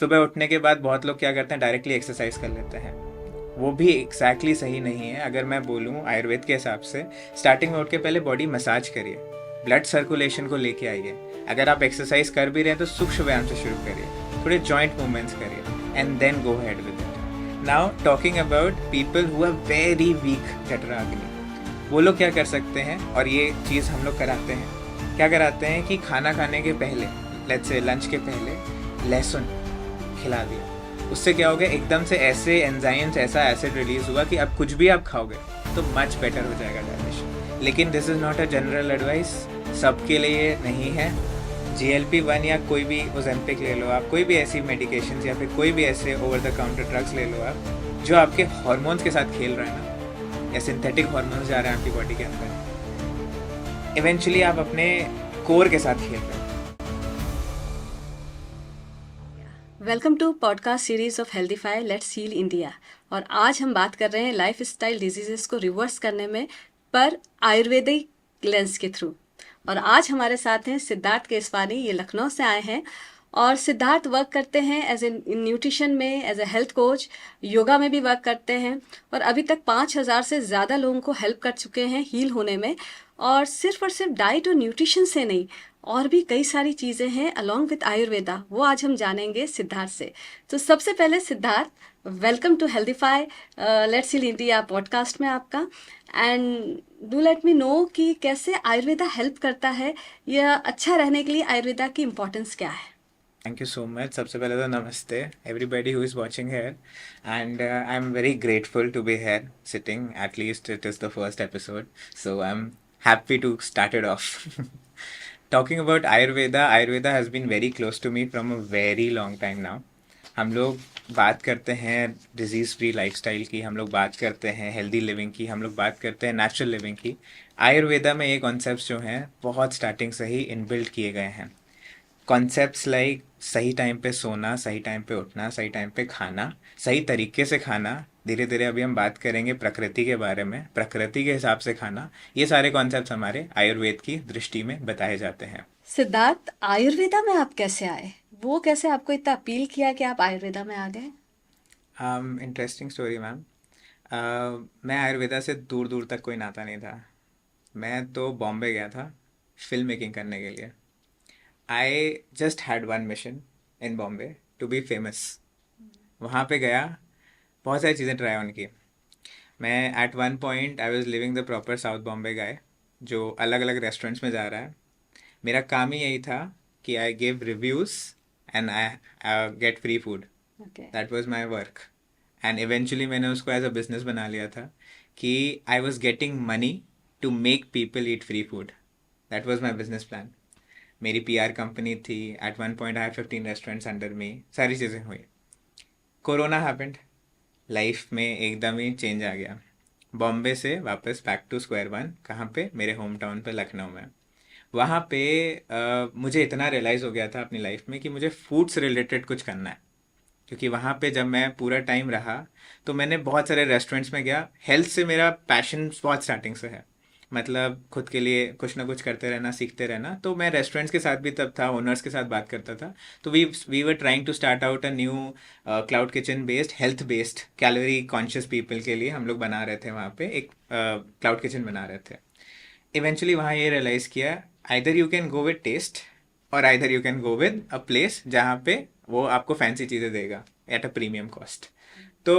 सुबह उठने के बाद बहुत लोग क्या करते हैं, डायरेक्टली एक्सरसाइज कर लेते हैं। वो भी एग्जैक्टली सही नहीं है। अगर मैं बोलूँ आयुर्वेद के हिसाब से, स्टार्टिंग में उठ के पहले बॉडी मसाज करिए, ब्लड सर्कुलेशन को लेके आइए। अगर आप एक्सरसाइज कर भी रहे हैं तो सूक्ष्म व्यायाम से शुरू करिए, थोड़े जॉइंट मूवमेंट्स करिए and then go ahead with it. Now talking about people who are very weak jatharagni, वो लोग क्या कर सकते हैं, और ये चीज़ हम लोग कराते हैं। क्या कराते हैं कि खाना खाने के पहले, लेट्स से लंच के पहले लहसुन खिला दिया। उससे क्या हो गया, एकदम से ऐसे एंजाइम्स, ऐसा एसिड रिलीज हुआ कि अब कुछ भी आप खाओगे तो मच बेटर हो जाएगा डाइजेशन। लेकिन this is not a general advice, सबके लिए नहीं है। GLP-1 या कोई भी ओजेम्पिक ले लो आप, कोई भी ऐसी मेडिकेशन या फिर कोई भी ऐसे ओवर द काउंटर ड्रग्स ले लो आप, जो आपके हार्मोन्स के साथ खेल रहे हैं ना, या सिंथेटिक हार्मोन्स जा रहे हैं आपकी बॉडी के अंदर, इवेंचुअली आप अपने कोर के साथ खेल रहे हैं। Welcome to podcast series of Healthify let's heal India. और आज हम बात कर रहे हैं लाइफ स्टाइल डिजीजेस को रिवर्स करने में पर आयुर्वेदिक लेंस के थ्रू। और आज हमारे साथ हैं सिद्धार्थ केसवानी, ये लखनऊ से आए हैं। और सिद्धार्थ वर्क करते हैं एज ए न्यूट्रिशन में, as a health coach, yoga में भी वर्क करते हैं। और अभी तक 5,000 से ज़्यादा लोगों को हेल्प कर चुके हैं हील होने में। और सिर्फ डाइट और न्यूट्रिशन से नहीं, और भी कई सारी चीज़ें हैं अलॉन्ग विद आयुर्वेदा, वो आज हम जानेंगे सिद्धार्थ से। तो सबसे पहले Siddharth, welcome to Healthify let's heal India podcast में आपका। And do let me know कि कैसे आयुर्वेदा हेल्प करता है, या अच्छा रहने के लिए आयुर्वेदा की इम्पोर्टेंस क्या है। Thank you so much. सबसे पहले तो namaste everybody who is watching here, and I am very grateful to be here sitting, at least it is the first episode, so I am happy to start it off. Talking about Ayurveda, Ayurveda has been very close to me from a very long time now. हम लोग बात करते हैं disease free lifestyle की, हम लोग बात करते हैं हेल्दी लिविंग की, हम लोग बात करते हैं नेचुरल लिविंग की। आयुर्वेदा में ये कॉन्सेप्ट्स जो हैं बहुत स्टार्टिंग से ही इनबिल्ट किए गए हैं। कॉन्सेप्ट्स लाइक सही टाइम पे सोना, सही टाइम पे उठना, सही टाइम पे खाना, सही तरीके से खाना। धीरे धीरे अभी हम बात करेंगे प्रकृति के बारे में, प्रकृति के हिसाब से खाना। ये सारे कॉन्सेप्ट्स हमारे आयुर्वेद की दृष्टि में बताए जाते हैं। सिद्धार्थ, आयुर्वेदा में आप कैसे आए? वो कैसे आपको इतना अपील किया कि आप आयुर्वेदा में आ गए? Interesting story ma'am. मैं आयुर्वेदा से दूर दूर तक कोई नाता नहीं था। मैं तो बॉम्बे गया था फिल्म मेकिंग करने के लिए। I just had one mission in Bombay, to be famous. वहाँ पे गया, बहुत सारी चीज़ें ट्राई ऑन की। मैं at one point I was living the proper south Bombay guy, जो अलग अलग रेस्टोरेंट्स में जा रहा है। मेरा काम ही यही था कि I give reviews and I get free food. Okay. That was my work. And eventually मैंने उसको एज अ बिजनेस बना लिया था कि I was getting money to make people eat free food. That was my business plan. मेरी PR company थी। At one point I had 15 restaurants under me. सारी चीज़ें हुई। कोरोना हैपेंड, लाइफ में एकदम ही चेंज आ गया। बॉम्बे से वापस बैक टू स्क्वायर वन। कहाँ पे? मेरे होम टाउन पे, लखनऊ में। वहाँ पे मुझे इतना रियलाइज़ हो गया था अपनी लाइफ में कि मुझे फूड से रिलेटेड कुछ करना है। क्योंकि वहाँ पे जब मैं पूरा टाइम रहा तो मैंने बहुत सारे रेस्टोरेंट्स में गया। हेल्थ से मेरा पैशन बहुत स्टार्टिंग से है, मतलब खुद के लिए कुछ ना कुछ करते रहना, सीखते रहना। तो मैं रेस्टोरेंट्स के साथ भी तब था, ओनर्स के साथ बात करता था। तो we were trying to start out a new cloud kitchen based, health based, calorie conscious people के लिए हम लोग बना रहे थे। वहाँ पे एक क्लाउड किचन बना रहे थे। इवेंचुअली वहाँ ये रियलाइज़ किया, either you can go with taste और either you can go with a place जहाँ पे वो आपको फैंसी चीज़ें देगा एट अ प्रीमियम कॉस्ट। तो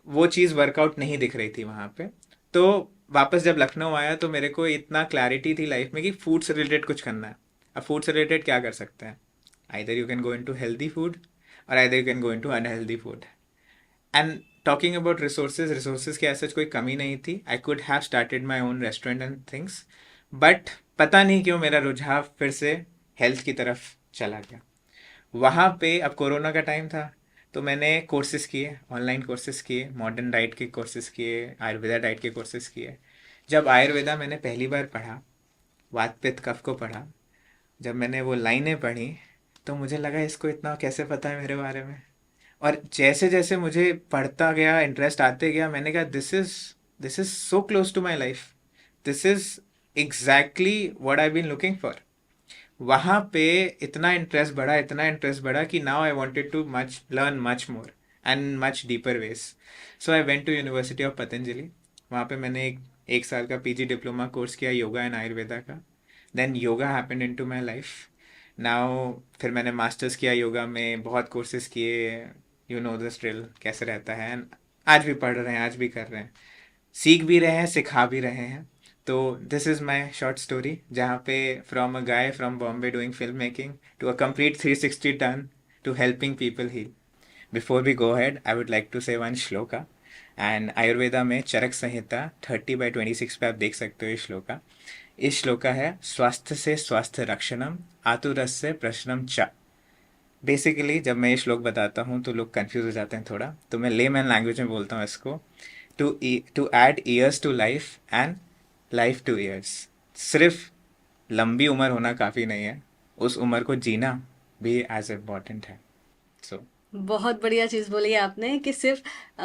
वो चीज़ वर्कआउट नहीं दिख रही थी वहाँ पे। तो वापस जब लखनऊ आया तो मेरे को इतना क्लैरिटी थी लाइफ में कि फूड से रिलेटेड कुछ करना है। अब फूड से रिलेटेड क्या कर सकते हैं? Either you can go into healthy food और either you can go into unhealthy food. And talking about resources, resources की ऐसा कोई कमी नहीं थी। I could have started my own restaurant and things, but पता नहीं क्यों मेरा रुझाव फिर से हेल्थ की तरफ चला गया। वहाँ पे अब कोरोना का टाइम था, तो मैंने कोर्सेज़ किए, ऑनलाइन कोर्सेज़ किए, मॉडर्न डाइट के कोर्सेज़ किए, आयुर्वेदा डाइट के कोर्सेज़ किए। जब आयुर्वेदा मैंने पहली बार पढ़ा, वात पित्त कफ को पढ़ा, जब मैंने वो लाइनें पढ़ी तो मुझे लगा इसको इतना कैसे पता है मेरे बारे में। और जैसे जैसे मुझे पढ़ता गया, इंटरेस्ट आते गया, मैंने कहा this is so close to my life, this is exactly what I been looking for. वहाँ पे इतना इंटरेस्ट बढ़ा कि now I wanted to much learn much more and much deeper ways. So I went to university of Patanjali. वहाँ पे मैंने एक साल का पीजी डिप्लोमा कोर्स किया योगा एंड आयुर्वेदा का. Then yoga happened into my life now. फिर मैंने मास्टर्स किया योगा में, बहुत कोर्सेज किए. यू नो द ड्रिल कैसे रहता है. And आज भी पढ़ रहे हैं, आज भी कर रहे हैं, सीख भी रहे हैं, सिखा भी रहे हैं. तो this is my short story, जहाँ पे from a guy from Bombay doing film making to a complete 360 turn to helping people heal. Before we go head I would like to say one shloka. And Ayurveda में चरक संहिता 30/26 पे आप देख सकते हो ये श्लोका. इस श्लोका है स्वास्थ्य से स्वास्थ्य रक्षणम आतुरस से प्रश्नम च. बेसिकली जब मैं ये श्लोक बताता हूँ तो लोग कंफ्यूज हो जाते हैं थोड़ा, तो मैं लेमैन लैंग्वेज में बोलता हूँ इसको. To add years to life and life to years. सिर्फ लंबी उम्र होना काफ़ी नहीं है, उस उम्र को जीना भी एज इम्पॉर्टेंट है. सो बहुत बढ़िया चीज़ बोली है आपने कि सिर्फ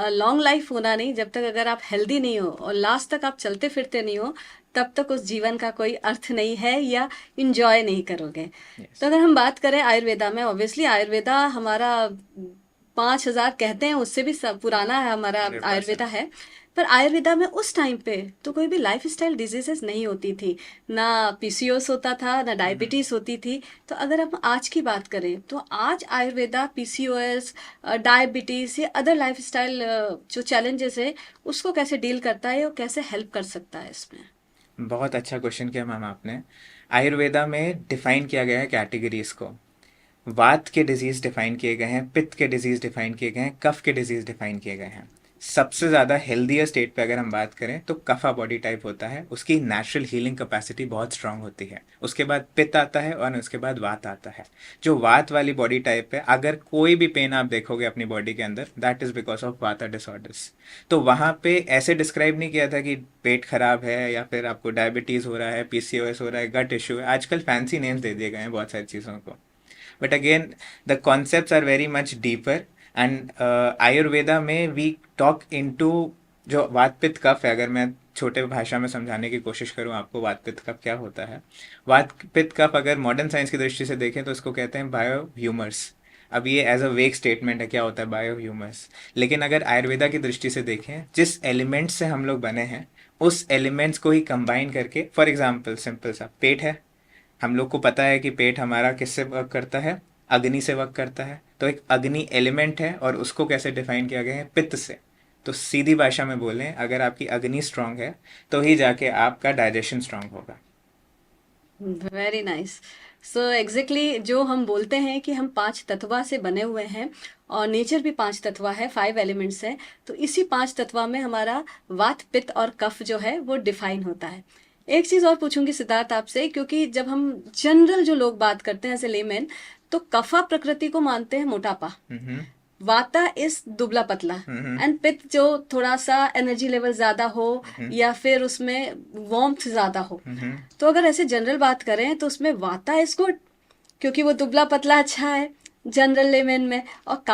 लॉन्ग लाइफ होना नहीं, जब तक अगर आप हेल्दी नहीं हो और लास्ट तक आप चलते फिरते नहीं हो, तब तक उस जीवन का कोई अर्थ नहीं है या इंजॉय नहीं करोगे. यस, तो अगर हम बात करें आयुर्वेदा में, ऑब्वियसली आयुर्वेदा हमारा 5,000 कहते हैं उससे भी पुराना है हमारा 100%. आयुर्वेदा है. पर आयुर्वेदा में उस टाइम पे तो कोई भी लाइफ स्टाइल डिजीजेस नहीं होती थी, ना पीसीओएस होता था, ना डायबिटीज होती थी. तो अगर हम आज की बात करें तो आज आयुर्वेदा पीसीओएस, डायबिटीज या अदर लाइफ स्टाइल जो चैलेंजेस है उसको कैसे डील करता है और कैसे हेल्प कर सकता है इसमें. बहुत अच्छा क्वेश्चन किया मैम आपने. आयुर्वेदा में डिफाइन किया गया है कैटेगरीज को. वात के डिजीज डिफाइन किए गए हैं, पित्त के डिजीज डिफाइन किए गए हैं, कफ के डिजीज डिफाइन किए गए हैं. सबसे ज़्यादा हेल्दियर स्टेट पे अगर हम बात करें तो कफा बॉडी टाइप होता है, उसकी नेचुरल हीलिंग कैपेसिटी बहुत स्ट्रांग होती है. उसके बाद पित्त आता है और उसके बाद वात आता है. जो वात वाली बॉडी टाइप है, अगर कोई भी पेन आप देखोगे अपनी बॉडी के अंदर, दैट इज़ बिकॉज ऑफ वाता डिसऑर्डर्स. तो वहाँ पे ऐसे डिस्क्राइब नहीं किया था कि पेट खराब है या फिर आपको डायबिटीज़ हो रहा है, पीसीओएस हो रहा है, गट इशू है. आजकल फैंसी नेम्स दे दिए गए हैं बहुत सारी चीज़ों को. But again, the concepts are very much deeper. And Ayurveda में we talk into जो वात पित्त कफ है. अगर मैं छोटे भाषा में समझाने की कोशिश करूँ आपको वात पित्त कफ क्या होता है. वात पित्त कफ अगर मॉडर्न साइंस की दृष्टि से देखें तो इसको कहते हैं बायो ह्यूमर्स. अब ये एज अ वेक स्टेटमेंट है, क्या होता है बायो ह्यूमर्स. लेकिन अगर आयुर्वेदा की दृष्टि से देखें, जिस एलिमेंट्स से हम लोग बने हैं उस एलिमेंट्स को ही कंबाइन करके, फॉर एग्जाम्पल सिंपल सा पेट है. हम लोग को पता है कि पेट हमारा किससे वर्क करता है, अग्नि से वर्क करता है. तो एक अग्नि एलिमेंट है और उसको कैसे डिफाइन किया गया है, पित्त से. तो सीधी भाषा में बोलें, अगर आपकी अग्नि स्ट्रांग है तो ही जाके आपका डाइजेशन स्ट्रांग होगा. Very nice. सो एग्जैक्टली जो हम बोलते हैं कि हम 5 तत्वा से बने हुए हैं और नेचर भी 5 तत्वा है, 5 एलिमेंट्स हैं, तो इसी 5 तत्वा में हमारा वात पित्त और कफ जो है वो डिफाइन होता है. एक चीज और पूछूंगी सिद्धार्थ आपसे, क्योंकि जब हम जनरल जो लोग बात करते हैं एज ए लेमैन, तो कफा प्रकृति को मानते हैं मोटापा, हम्म. वाता इस दुबला पतला, हम्म. एंड पित्त जो थोड़ा सा एनर्जी लेवल ज्यादा हो हम्म. या फिर उसमें वार्मथ ज्यादा हो. हम्म. तो अगर ऐसे जनरल बात करें तो उसमें वाता इज गुड क्योंकि वो दुबला पतला अच्छा है जनरल लेमन में, और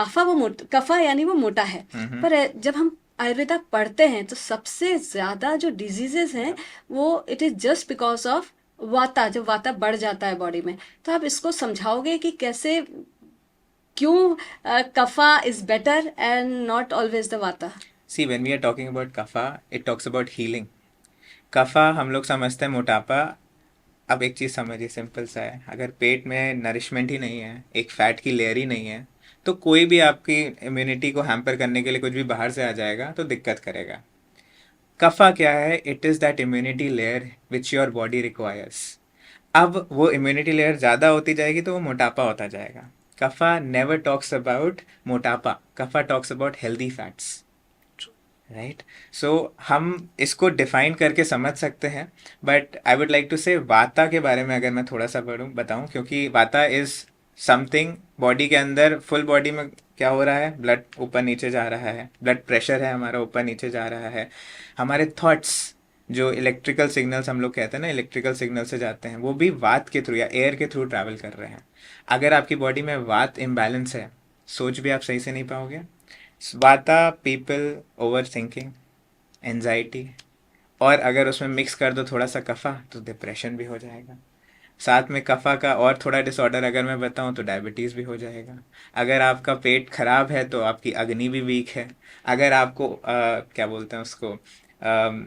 कफा यानी वो मोटा है. हम्म. पर जब हम आयुर्वेदा पढ़ते हैं तो सबसे ज्यादा जो डिजीजेस हैं वो it is just because of वाता, जब वाता बढ़ जाता है बॉडी में. तो आप इसको समझाओगे कि कैसे, क्यों kapha is better and not always the vata. See when we are talking about kapha, it talks about healing. Kapha हम लोग समझते हैं मोटापा. अब एक चीज़ समझिए, सिंपल सा है, अगर पेट में नरिशमेंट ही नहीं है, एक फैट की लेयर ही नहीं है, तो कोई भी आपकी इम्यूनिटी को हैम्पर करने के लिए कुछ भी बाहर से आ जाएगा तो दिक्कत करेगा. कफा क्या है, it is that immunity layer which your body requires. अब वो इम्यूनिटी लेयर ज़्यादा होती जाएगी तो वो मोटापा होता जाएगा. कफा never talks about motapa, kapha talks about healthy fats. Right. So हम इसको डिफाइन करके समझ सकते हैं. But I would like to say vata के बारे में अगर मैं थोड़ा सा बताऊं, क्योंकि वाता इज समथिंग बॉडी के अंदर, फुल बॉडी में क्या हो रहा है, ब्लड ऊपर नीचे जा रहा है, ब्लड प्रेशर है हमारा ऊपर नीचे जा रहा है. हमारे थॉट्स, जो इलेक्ट्रिकल सिग्नल्स हम लोग कहते हैं ना, इलेक्ट्रिकल सिग्नल से जाते हैं, वो भी वात के थ्रू या एयर के थ्रू ट्रैवल कर रहे हैं. अगर आपकी बॉडी में वात इम्बैलेंस है, सोच भी आप सही से नहीं पाओगे. वाता पीपल ओवर थिंकिंग, एनजाइटी, और अगर उसमें मिक्स कर दो थोड़ा सा कफा तो डिप्रेशन भी हो जाएगा. साथ में कफा का और थोड़ा डिसऑर्डर अगर मैं बताऊं तो डायबिटीज़ भी हो जाएगा। अगर आपका पेट खराब है तो आपकी अग्नि भी वीक है। अगर आपको क्या बोलते हैं उसको,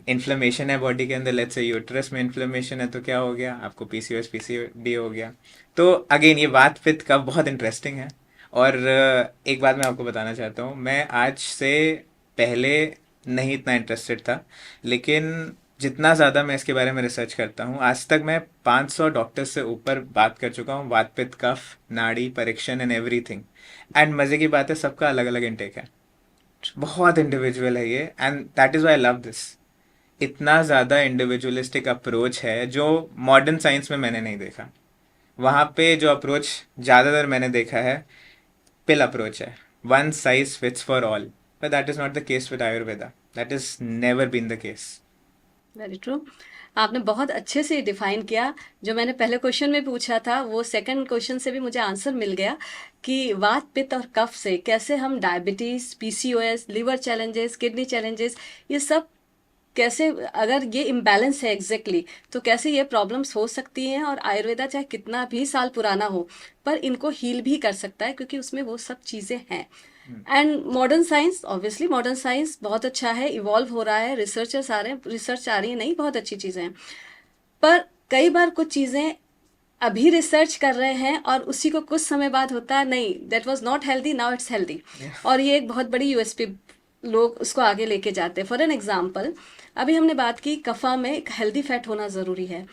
इन्फ्लेमेशन है बॉडी के अंदर, लेट्स से यूट्रस में इन्फ्लेमेशन है, तो क्या हो गया आपको, पीसीओएस पीसीओडी हो गया। तो अगेन ये बात पित्त का बहुत इंटरेस्टिंग है। और एक बात मैं आपको बताना चाहता हूँ, मैं आज से पहले नहीं इतना इंटरेस्टेड था, लेकिन जितना ज़्यादा मैं इसके बारे में रिसर्च करता हूँ, आज तक मैं 500 डॉक्टर्स से ऊपर बात कर चुका हूँ, वात पित्त कफ नाड़ी परीक्षण एंड एवरीथिंग। एंड मज़े की बात है, सबका अलग अलग इंटेक है, बहुत इंडिविजुअल है ये, and that is Y I love this. इतना ज़्यादा इंडिविजुअलिस्टिक अप्रोच है जो मॉडर्न साइंस में मैंने नहीं देखा। वहाँ पे जो अप्रोच ज़्यादातर मैंने देखा है, पिल अप्रोच है, one size fits for all. But that is not the case with Ayurveda, that is never been the case. Very true. आपने बहुत अच्छे से डिफाइन किया। जो मैंने पहले क्वेश्चन में पूछा था वो सेकंड क्वेश्चन से भी मुझे आंसर मिल गया कि वात पित्त और कफ से कैसे हम diabetes, PCOS, liver challenges, kidney challenges, ये सब कैसे, अगर ये इम्बैलेंस है एग्जैक्टली तो कैसे ये प्रॉब्लम्स हो सकती हैं। और आयुर्वेदा चाहे कितना भी साल पुराना हो पर इनको हील भी कर सकता है क्योंकि उसमें वो सब चीज़ें हैं। And modern science, obviously modern science बहुत अच्छा है, इवॉल्व हो रहा है, रिसर्चर्स आ रहे हैं, रिसर्च आ रही है, नहीं बहुत अच्छी चीज़ें हैं। पर कई बार कुछ चीज़ें अभी रिसर्च कर रहे हैं और उसी को कुछ समय बाद होता है नहीं, that was not healthy, now it's healthy. और ये एक बहुत बड़ी यूएसपी, लोग उसको आगे लेके जाते हैं। फॉर एन एग्जाम्पल, अभी हमने बात की कफा में एक हेल्दी फैट होना ज़रूरी है।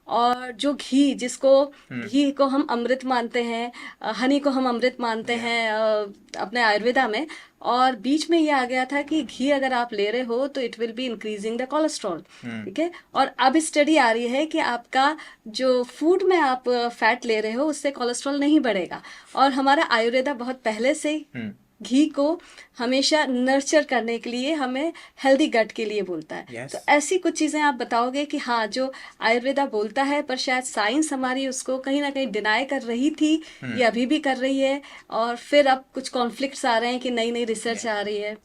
और जो घी, जिसको घी को हम अमृत मानते हैं, हनी को हम अमृत मानते Yeah. हैं अपने आयुर्वेदा में। और बीच में ये आ गया था कि घी अगर आप ले रहे हो तो it will be increasing the cholesterol, ठीक है। और अब स्टडी आ रही है कि आपका जो फूड में आप फैट ले रहे हो उससे कोलेस्ट्रॉल नहीं बढ़ेगा। और हमारा आयुर्वेदा बहुत पहले से ही घी को हमेशा नर्चर करने के लिए, हमें हेल्दी गट के लिए बोलता है। Yes. तो ऐसी कुछ चीज़ें आप बताओगे कि हाँ, जो आयुर्वेदा बोलता है पर शायद साइंस हमारी उसको कहीं ना कहीं डिनाई कर रही थी, ये अभी भी कर रही है, और फिर अब कुछ कॉन्फ्लिक्ट्स आ रहे हैं कि नई नई रिसर्च Yeah. आ रही है।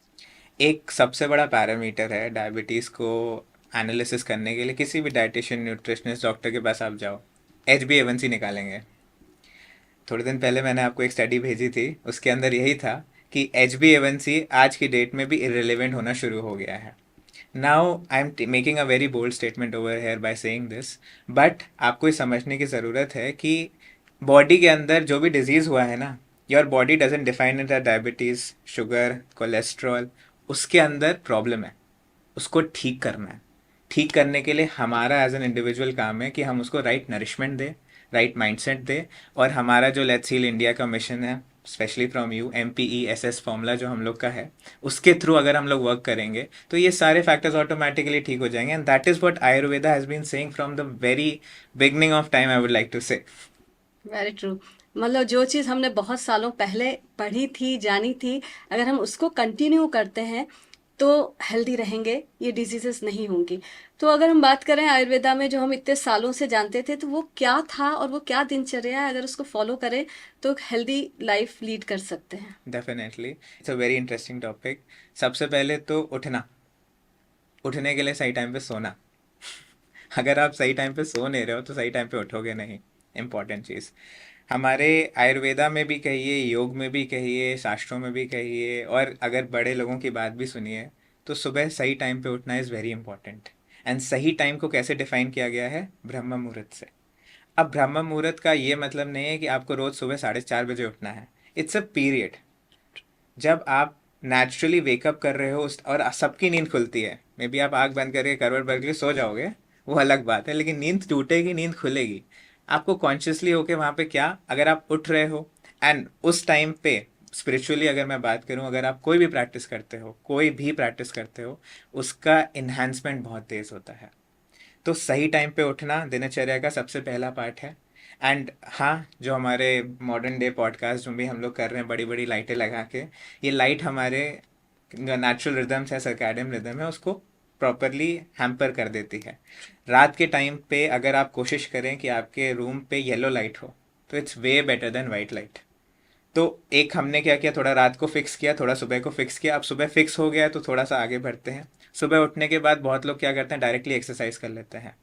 एक सबसे बड़ा पैरामीटर है डायबिटीज़ को एनालिसिस करने के लिए, किसी भी डाइटिशियन न्यूट्रिशनिस्ट डॉक्टर के पास आप जाओ, HbA1c निकालेंगे। थोड़े दिन पहले मैंने आपको एक स्टडी भेजी थी, उसके अंदर यही था कि HbA1c आज की डेट में भी इरेलीवेंट होना शुरू हो गया है। Now I am making a very bold statement over here by saying this, but आपको ये समझने की ज़रूरत है कि बॉडी के अंदर जो भी डिजीज़ हुआ है ना, your body doesn't define it as diabetes, sugar, cholesterol, उसके अंदर प्रॉब्लम है, उसको ठीक करना है। ठीक करने के लिए हमारा एज एन इंडिविजुअल काम है कि हम उसको राइट नरिशमेंट दें, राइट माइंडसेट दें। और हमारा जो लेट्स हील इंडिया का मिशन है, specially from you, MPESS formula जो हम लोग का है, उसके थ्रू अगर हम लोग वर्क करेंगे तो ये सारे फैक्टर्स ऑटोमेटिकली ठीक हो जाएंगे। And that is what Ayurveda has been saying from the very beginning of time, I would like to say. Very true. मतलब जो चीज़ हमने बहुत सालों पहले पढ़ी थी, जानी थी, अगर हम उसको कंटिन्यू करते हैं तो हेल्दी रहेंगे, ये डिजीजेस नहीं होंगी। तो अगर हम बात करें आयुर्वेदा में जो हम इतने सालों से जानते थे, तो वो क्या था और वो क्या दिनचर्या है, अगर उसको फॉलो करें तो हेल्दी लाइफ लीड कर सकते हैं। Definitely it's a very interesting topic. सबसे पहले तो उठना, उठने के लिए सही टाइम पे सोना। अगर आप सही टाइम पे सो नहीं रहे हो तो सही टाइम पे उठोगे नहीं, इम्पॉर्टेंट चीज़। हमारे आयुर्वेदा में भी कहिए, योग में भी कहिए, शास्त्रों में भी कहिए, और अगर बड़े लोगों की बात भी सुनिए, तो सुबह सही टाइम पे उठना इज़ वेरी इंपॉर्टेंट। एंड सही टाइम को कैसे डिफाइन किया गया है, ब्रह्म मुहूर्त से। अब ब्रह्म मुहूर्त का ये मतलब नहीं है कि आपको रोज़ सुबह 4:30 बजे उठना है। इट्स अ पीरियड जब आप नेचुरली वेकअप कर रहे हो और सबकी नींद खुलती है। मे बी आप आँख बंद करके करवट भर के सो जाओगे, वो अलग बात है, लेकिन नींद टूटेगी, नींद खुलेगी। आपको कॉन्शियसली होके वहाँ पे क्या, अगर आप उठ रहे हो एंड उस टाइम पे स्पिरिचुअली अगर मैं बात करूँ, अगर आप कोई भी प्रैक्टिस करते हो, कोई भी प्रैक्टिस करते हो, उसका इन्हांसमेंट बहुत तेज़ होता है। तो सही टाइम पे उठना दिनचर्या का सबसे पहला पार्ट है। एंड हाँ, जो हमारे मॉडर्न डे पॉडकास्ट जो भी हम लोग कर रहे हैं बड़ी बड़ी लाइटें लगा के, ये लाइट हमारे नेचुरल रिदम्स है, सर्कैडियन रिदम है, उसको प्रॉपरली हैम्पर कर देती है। रात के टाइम पे अगर आप कोशिश करें कि आपके रूम पे येलो लाइट हो, तो it's way better than white light. तो एक हमने क्या किया, थोड़ा रात को फिक्स किया, थोड़ा सुबह को फिक्स किया। अब सुबह फिक्स हो गया है तो थोड़ा सा आगे बढ़ते हैं। सुबह उठने के बाद बहुत लोग क्या करते हैं, डायरेक्टली एक्सरसाइज कर लेते हैं।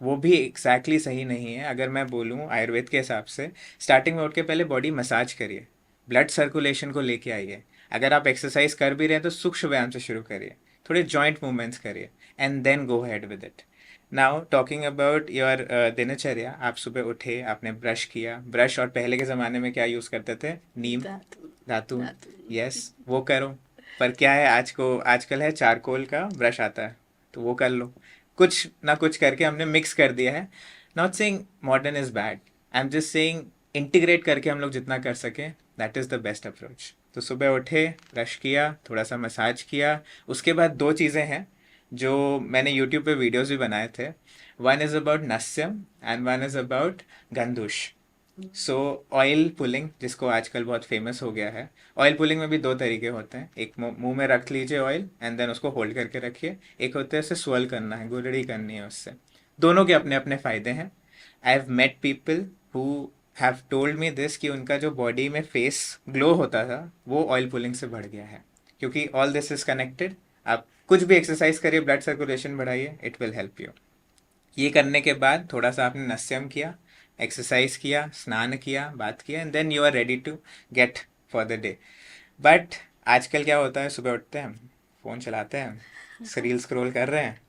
वो भी एग्जैक्टली सही नहीं है। अगर मैं बोलूँ आयुर्वेद के हिसाब से, स्टार्टिंग में उठ के पहले बॉडी मसाज करिए, ब्लड सर्कुलेशन को लेके आइए। अगर आप एक्सरसाइज कर भी रहे हैं तो सूक्ष्म व्यायाम से शुरू करिए, थोड़े जॉइंट मूवमेंट्स करिए, and then go ahead with it. Now talking about your दिनचर्या, आप सुबह उठे, आपने ब्रश किया, ब्रश, और पहले के ज़माने में क्या यूज़ करते थे, नीम, धातु धातु, धातु यस वो करो। पर क्या है, आजकल है चारकोल का ब्रश आता है, तो वो कर लो। कुछ ना कुछ करके हमने मिक्स कर दिया है। Not saying modern is bad, I am just saying integrate करके हम लोग जितना कर सकें, that is the best approach. तो सुबह उठे, ब्रश किया, थोड़ा सा मसाज किया, उसके बाद दो चीज़ें हैं जो मैंने यूट्यूब पे वीडियोस भी बनाए थे। One is about nasyam and one is about gandush. So oil pulling, जिसको आजकल बहुत फेमस हो गया है। ऑयल पुलिंग में भी दो तरीके होते हैं, एक मुंह में रख लीजिए ऑयल एंड देन उसको होल्ड करके रखिए, एक होता है उसे स्वेल करना है, गुरड़ी करनी है उससे। दोनों के अपने अपने फ़ायदे हैं। I have met people who have told me this कि उनका जो बॉडी में फेस ग्लो होता था वो ऑयल पुलिंग से बढ़ गया है, क्योंकि ऑल दिस इज कनेक्टेड। आप कुछ भी एक्सरसाइज करिए, ब्लड सर्कुलेशन बढ़ाइए, इट विल हेल्प यू। ये करने के बाद थोड़ा सा आपने नस्यम किया, एक्सरसाइज किया, स्नान किया, बात किया, and then you are ready to get for the day. But आजकल क्या होता है, सुबह उठते हैं, फ़ोन चलाते हैं, रील स्क्रॉल कर रहे हैं,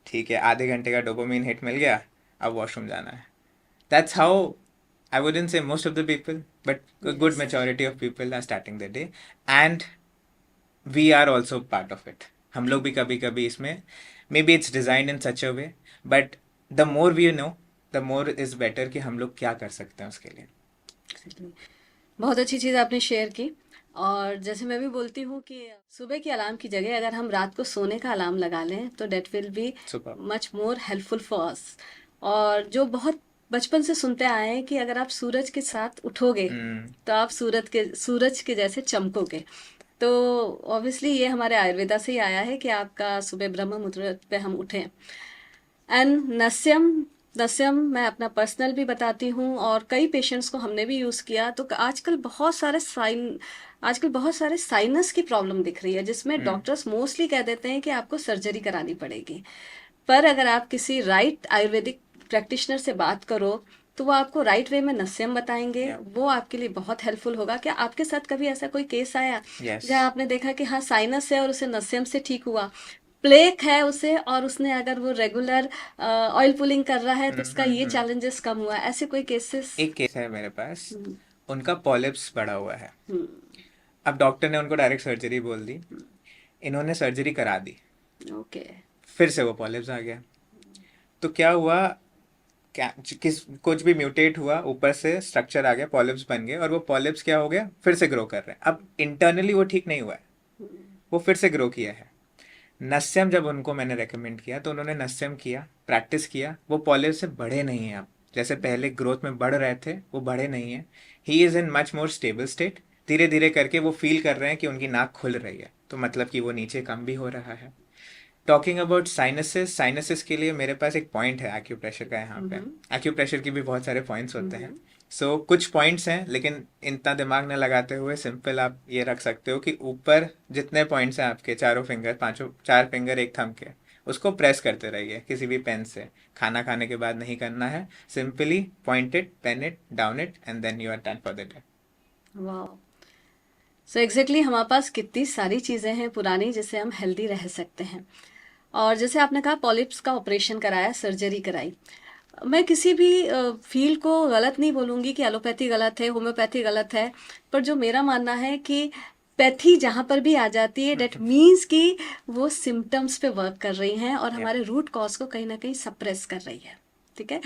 ठीक है, आधे घंटे का डोपामिन हिट मिल गया, अब वॉशरूम जाना है। That's how, I wouldn't say most of the people, but a good yes majority of people are starting the day, and we are also part of it. हम लोग भी कभी कभी इसमें, maybe it's designed in such a way, but the more we know the more is better कि हम लोग क्या कर सकते हैं उसके लिए। एग्जैक्टली। बहुत अच्छी चीज़ आपने शेयर की। और जैसे मैं भी बोलती हूँ कि सुबह की अलार्म की जगह अगर हम रात को सोने का अलार्म लगा लें तो that will be super. Much more helpful for us. और जो बहुत बचपन से सुनते आए हैं कि अगर आप सूरज के साथ उठोगे हम्म। तो आप सूरज के जैसे चमकोगे। तो ऑब्वियसली ये हमारे आयुर्वेदा से ही आया है कि आपका सुबह ब्रह्म मुहूर्त पे हम उठें। एंड नस्यम, नस्यम मैं अपना पर्सनल भी बताती हूँ और कई पेशेंट्स को हमने भी यूज़ किया। तो आजकल बहुत सारे साइनस की प्रॉब्लम दिख रही है जिसमें हम्म। डॉक्टर्स मोस्टली कह देते हैं कि आपको सर्जरी करानी पड़ेगी। पर अगर आप किसी राइट आयुर्वेदिक प्रैक्टिशनर से बात करो तो वो आपको राइट वे में नस्यम बताएंगे, या। वो आपके लिए बहुत हेल्पफुल होगा। क्या आपके साथ कभी ऐसा कोई केस आया यस। जहाँ आपने देखा कि हाँ साइनस है और उसे नस्यम से ठीक हुआ, प्लेक है उसे और उसने अगर वो रेगुलर ऑयल पुलिंग कर रहा है तो उसका ये हम्म। चैलेंजेस कम हुआ, ऐसे कोई केसेस? एक केस है मेरे पास, हम्म। उनका पॉलिप्स बढ़ा हुआ है। हम्म। अब डॉक्टर ने उनको डायरेक्ट सर्जरी बोल दी, इन्होंने सर्जरी करा दी, ओके। फिर से वो पॉलिप्स आ गया। तो क्या हुआ, क्या किस कुछ भी म्यूटेट हुआ, ऊपर से स्ट्रक्चर आ गया, पॉलिप्स बन गए, और वो पॉलिप्स क्या हो गया, फिर से ग्रो कर रहे हैं। अब इंटरनली वो ठीक नहीं हुआ है, वो फिर से ग्रो किया है। नस्यम जब उनको मैंने रेकमेंड किया तो उन्होंने नस्यम किया, प्रैक्टिस किया, वो पॉलिप्स से बढ़े नहीं हैं। अब जैसे पहले ग्रोथ में बढ़ रहे थे वो बढ़े नहीं हैं। He is in much more stable state. धीरे धीरे करके वो फील कर रहे हैं कि उनकी नाक खुल रही है, तो मतलब कि वो नीचे कम भी हो रहा है। टॉकिंग अबाउट साइनसेस, साइनसेस के लिए मेरे पास एक पॉइंट है एक्यूप्रेशर का यहाँ पे। हम्म। एक्यूप्रेशर की भी बहुत सारे पॉइंट्स होते हैं। हम्म। सो कुछ पॉइंट्स हैं, लेकिन इतना दिमाग न लगाते हुए सिंपल आप ये रख सकते हो कि ऊपर जितने पॉइंट्स हैं आपके, चारों फिंगर, पांचों, चार फिंगर एक थंब के, उसको प्रेस करते रहिए किसी भी पेन से। खाना खाने के बाद नहीं करना है, simply point it, pen it, down it, and then you are done for the day. वाह। सो एग्जैक्टली हमारे पास कितनी सारी चीज़ें हैं पुरानी जिससे हम हेल्दी रह सकते हैं। और जैसे आपने कहा पॉलिप्स का ऑपरेशन कराया, सर्जरी कराई। मैं किसी भी फील्ड को गलत नहीं बोलूँगी कि एलोपैथी गलत है, होम्योपैथी गलत है। पर जो मेरा मानना है कि पैथी जहाँ पर भी आ जाती है डेट मीन्स कि वो सिम्टम्स पे वर्क कर रही हैं और या। हमारे रूट कॉज को कहीं ना कहीं सप्रेस कर रही है। ठीक है।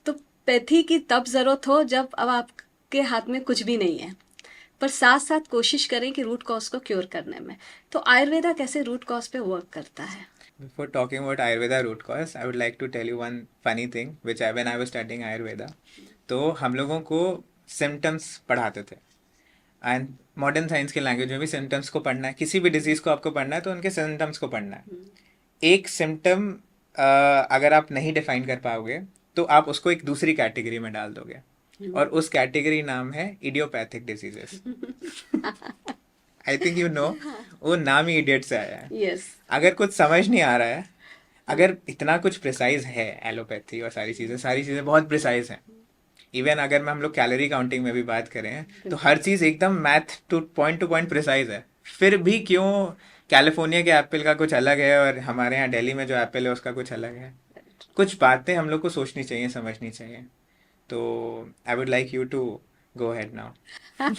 तो पैथी की तब ज़रूरत हो जब अब आपके हाथ में कुछ भी नहीं है, पर साथ साथ कोशिश करें कि रूट कॉज को क्योर करने में। तो आयुर्वेदा कैसे रूट कॉज पे वर्क करता है? Before talking about Ayurveda root cause, I would like to tell you one funny thing which when I was studying Ayurveda, तो हम लोगों को सिम्टम्स पढ़ाते थे। एंड मॉडर्न साइंस के लैंग्वेज में भी सिम्टम्स को पढ़ना है, किसी भी डिजीज को आपको पढ़ना है तो उनके सिम्टम्स को पढ़ना है। एक सिम्टम अगर आप नहीं डिफाइन कर पाओगे तो आप उसको एक दूसरी कैटेगरी में डाल दोगे, और उस कैटेगरी नाम है idiopathic diseases. I think you know, वो नाम ही इडियट से आया है। यस। अगर कुछ समझ नहीं आ रहा है, अगर इतना कुछ प्रिसाइज है एलोपैथी और सारी चीज़ें बहुत प्रिसाइज हैं। इवन अगर हम लोग कैलोरी काउंटिंग में भी बात करें तो हर चीज़ एकदम मैथ टू पॉइंट प्रिसाइज है। फिर भी क्यों कैलिफोर्निया के एप्पल का कुछ अलग है और हमारे यहाँ दिल्ली में जो एप्पल है उसका कुछ अलग है। कुछ बातें हम लोग को सोचनी चाहिए, समझनी चाहिए। तो I would like you to go ahead now.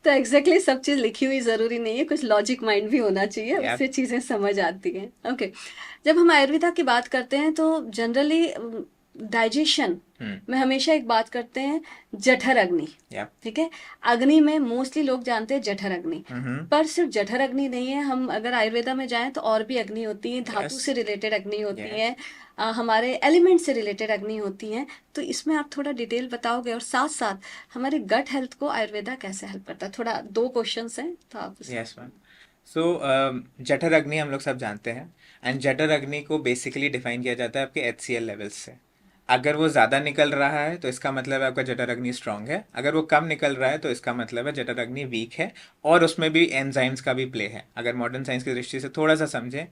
तो एग्जैक्टली सब चीज़ लिखी हुई ज़रूरी नहीं है, कुछ लॉजिक माइंड भी होना चाहिए, या उससे चीज़ें समझ आती हैं। ओके, जब हम आयुर्वेदा की बात करते हैं तो जनरली डाइजेशन में हमेशा एक बात करते हैं, जठर अग्नि। या ठीक है, अग्नि में मोस्टली लोग जानते हैं जठर अग्नि, पर सिर्फ जठर अग्नि नहीं है। हम अगर आयुर्वेदा में जाएं तो और भी अग्नि होती है, धातु यस से रिलेटेड अग्नि होती यस है, हमारे एलिमेंट से रिलेटेड अग्नि होती हैं। तो इसमें आप थोड़ा डिटेल बताओगे, और साथ साथ हमारे गट हेल्थ को आयुर्वेदा कैसे हेल्प करता है? थोड़ा दो क्वेश्चंस हैं तो आप यस मैम। सो जठर अग्नि हम लोग सब जानते हैं। एंड जठर अग्नि को बेसिकली डिफाइन किया जाता है आपके HCl लेवल्स से। अगर वो ज़्यादा निकल रहा है तो इसका मतलब है आपका जठर अग्नि स्ट्रांग है, अगर वो कम निकल रहा है तो इसका मतलब है जठर अग्नि वीक है। और उसमें भी एंजाइम्स का भी प्ले है। अगर मॉडर्न साइंस की दृष्टि से थोड़ा सा समझें,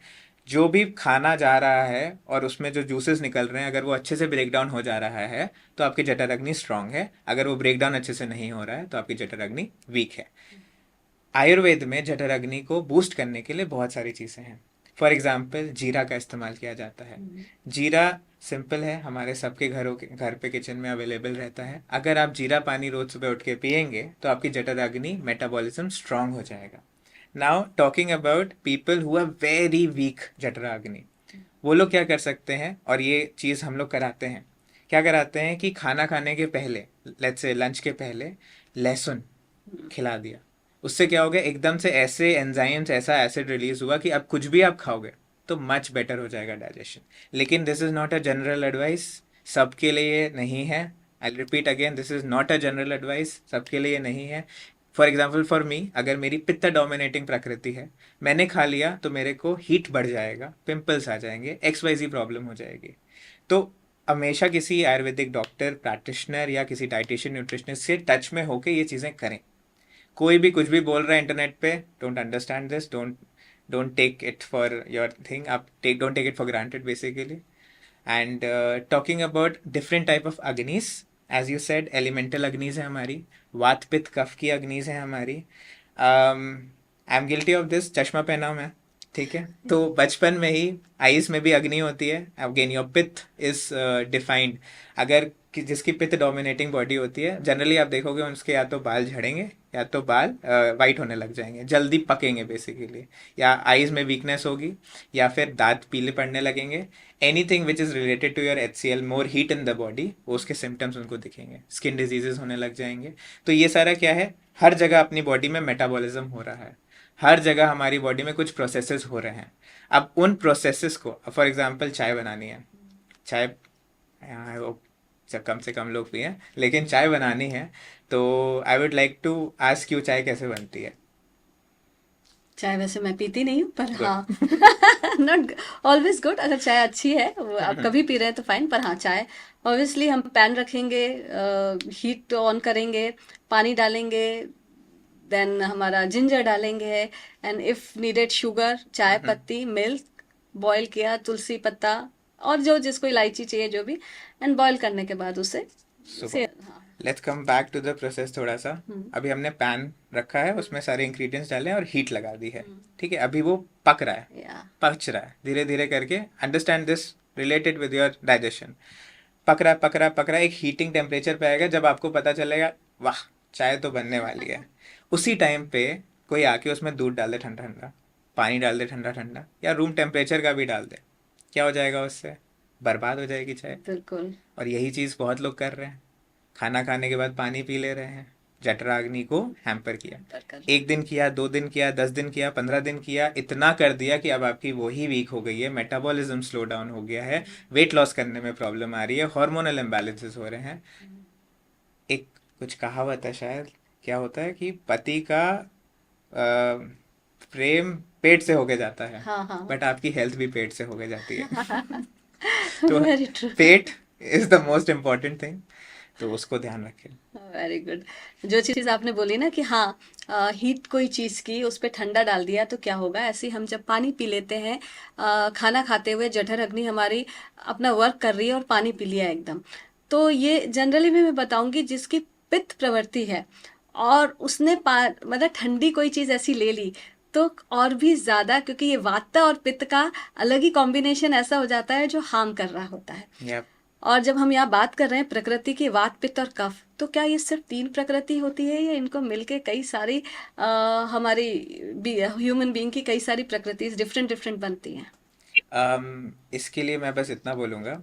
जो भी खाना जा रहा है और उसमें जो जूसेस निकल रहे हैं, अगर वो अच्छे से ब्रेक डाउन हो जा रहा है तो आपकी जठर अग्नि स्ट्रांग है। अगर वो ब्रेक डाउन अच्छे से नहीं हो रहा है तो आपकी जठर अग्नि वीक है। आयुर्वेद में जठर अग्नि को बूस्ट करने के लिए बहुत सारी चीज़ें हैं। फॉर एग्जाम्पल जीरा का इस्तेमाल किया जाता है। जीरा सिंपल है, हमारे सबके घरों के घर पे किचन में अवेलेबल रहता है। अगर आप जीरा पानी रोज सुबह उठ के पियेंगे तो आपकी जठर अग्नि मेटाबॉलिज्म स्ट्रांग हो जाएगा। Now talking about people who are very weak jathar agni, वो लोग क्या कर सकते हैं, और ये चीज़ हम लोग कराते हैं। क्या कराते हैं कि खाना खाने के पहले, लेट्स से लंच के पहले, लहसुन खिला दिया। उससे क्या हो गया, एकदम से ऐसे एंजाइम्स, ऐसा एसिड रिलीज हुआ कि अब कुछ भी आप खाओगे तो मच बेटर हो जाएगा डाइजेशन। लेकिन this is not a general advice, सबके लिए नहीं है। I repeat again, this is not a general advice, सबके लिए नहीं है। फॉर एग्जाम्पल फॉर मी, अगर मेरी पित्त डोमिनेटिंग प्रकृति है, मैंने खा लिया तो मेरे को हीट बढ़ जाएगा, पिंपल्स आ जाएंगे, XYZ प्रॉब्लम हो जाएगी। तो हमेशा किसी आयुर्वेदिक डॉक्टर, प्रैक्टिशनर या किसी डाइटिशियन न्यूट्रिशनिस्ट से टच में होके ये चीज़ें करें। कोई भी कुछ भी बोल रहा है इंटरनेट पे, don't understand this, don't take it for your thing, आप don't take it for granted basically. And talking about different type of agnis, as you said, elemental agnis है हमारी, वात पित्त कफ की अग्निस है हमारी। I am guilty of this, चश्मा पहना हूं मैं, ठीक है। तो बचपन में ही आईज में भी अग्नि होती है। अगेन योर पित्त इज डिफाइंड। अगर जिसकी पित्त डोमिनेटिंग बॉडी होती है, जनरली आप देखोगे उसके या तो बाल झड़ेंगे या तो बाल वाइट होने लग जाएंगे, जल्दी पकेंगे बेसिकली, या आईज में वीकनेस होगी, या फिर दांत पीले पड़ने लगेंगे। Anything which is related to your HCl, more heat in the body, वो उसके सिम्टम्स उनको दिखेंगे, स्किन डिजीजेस होने लग जाएंगे। तो ये सारा क्या है, हर जगह अपनी बॉडी में मेटाबॉलिज्म हो रहा है, हर जगह हमारी बॉडी में कुछ प्रोसेसेस हो रहे हैं। अब उन प्रोसेसेस को, फॉर एग्जांपल चाय बनानी है, चाय आई होप कम से कम लोग पिए, लेकिन चाय बनानी है, तो I would like to ask you, चाय कैसे बनती है? चाय वैसे मैं पीती नहीं हूँ, पर गुड। हाँ, नॉट ऑलवेज गुड। अगर चाय अच्छी है, वो आप कभी पी रहे हैं तो फाइन, पर हाँ, चाय ऑब्वियसली हम पैन रखेंगे, हीट ऑन करेंगे, पानी डालेंगे, देन हमारा जिंजर डालेंगे, एंड इफ नीडेड शुगर, चाय पत्ती, मिल्क, बॉईल किया, तुलसी पत्ता, और जो जिसको इलायची चाहिए जो भी, एंड बॉईल करने के बाद उसे सुपर। से हाँ। Let's come back to the process थोड़ा सा। अभी हमने पैन रखा है, उसमें सारे इंग्रेडिएंट्स डाले हैं और हीट लगा दी है, ठीक है। अभी वो पक रहा है, या पच रहा है धीरे धीरे करके। Understand this related with your digestion. पक रहा है, पक रहा है, पक रहा है, एक हीटिंग टेम्परेचर पे आएगा जब आपको पता चलेगा वाह चाय तो बनने वाली है। उसी टाइम पे कोई आके उसमें दूध डाल दे ठंडा ठंडा, पानी डाल दे ठंडा ठंडा, या रूम टेम्परेचर का भी डाल दे, क्या हो जाएगा उससे? बर्बाद हो जाएगी चाय। बिल्कुल। और यही चीज़ बहुत लोग कर रहे हैं, खाना खाने के बाद पानी पी ले रहे हैं। जठराग्नि को हैम्पर किया, कर एक दिन किया, 2 दिन किया, 10 दिन किया, 15 दिन किया, इतना कर दिया कि अब आपकी वही वीक हो गई है, मेटाबॉलिज्म स्लो डाउन हो गया है, वेट लॉस करने में प्रॉब्लम आ रही है, हार्मोनल इम्बैलेंसेस हो रहे हैं। एक कुछ कहावत है शायद, क्या होता है कि पति का प्रेम पेट से होके जाता है, हाँ हाँ, बट आपकी हेल्थ भी पेट से होके जाती है। तो very true. Pet is the most important thing. तो उसको ध्यान रखें। Very good. जो चीज़ आपने बोली ना कि हाँ, हीट कोई चीज़ की उस पे ठंडा डाल दिया तो क्या होगा, ऐसे ही हम जब पानी पी लेते हैं, खाना खाते हुए जठर अग्नि हमारी अपना वर्क कर रही है और पानी पी लिया एकदम, तो ये जनरली भी मैं बताऊंगी जिसकी पित्त प्रवृत्ति है और उसने मतलब ठंडी कोई चीज़ ऐसी ले ली तो और भी ज़्यादा, क्योंकि ये वाता और पित्त का अलग ही कॉम्बिनेशन ऐसा हो जाता है जो हार्म कर रहा होता है। Yep. और जब हम यहाँ बात कर रहे हैं प्रकृति की, वात पित्त और कफ, तो क्या ये सिर्फ तीन प्रकृति होती है या इनको मिलके कई सारी हमारी ह्यूमन बीइंग की कई सारी प्रकृति डिफरेंट डिफरेंट बनती हैं? इसके लिए मैं बस इतना बोलूँगा,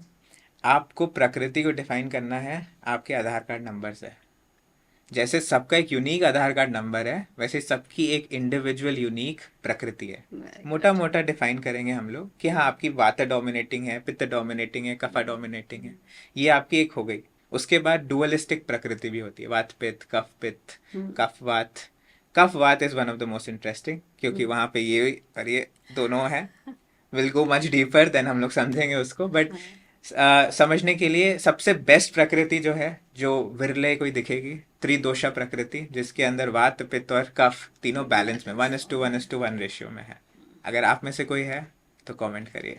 आपको प्रकृति को डिफाइन करना है आपके आधार कार्ड नंबर से। जैसे सबका एक यूनिक आधार कार्ड नंबर है, वैसे सबकी एक इंडिविजुअल यूनिक प्रकृति है। वेरी मोटा गुड। मोटा डिफाइन करेंगे हम लोग कि हाँ, आपकी वात डोमिनेटिंग है, पित्त डोमिनेटिंग है, कफा डोमिनेटिंग है, ये आपकी एक हो गई। उसके बाद डुअलिस्टिक प्रकृति भी होती है, वात पित्त, कफ पित्त, कफ वात। कफ वात is one of the most interesting, क्योंकि वहाँ पे ये और ये दोनों है। Will go much deeper than, हम लोग समझेंगे उसको, बट समझने के लिए सबसे बेस्ट प्रकृति जो है, जो विरले कोई दिखेगी, त्रिदोषा प्रकृति, जिसके अंदर वात पित्त और कफ तीनों बैलेंस में 1:1:1 रेशियो में है। अगर आप में से कोई है तो कमेंट करिए।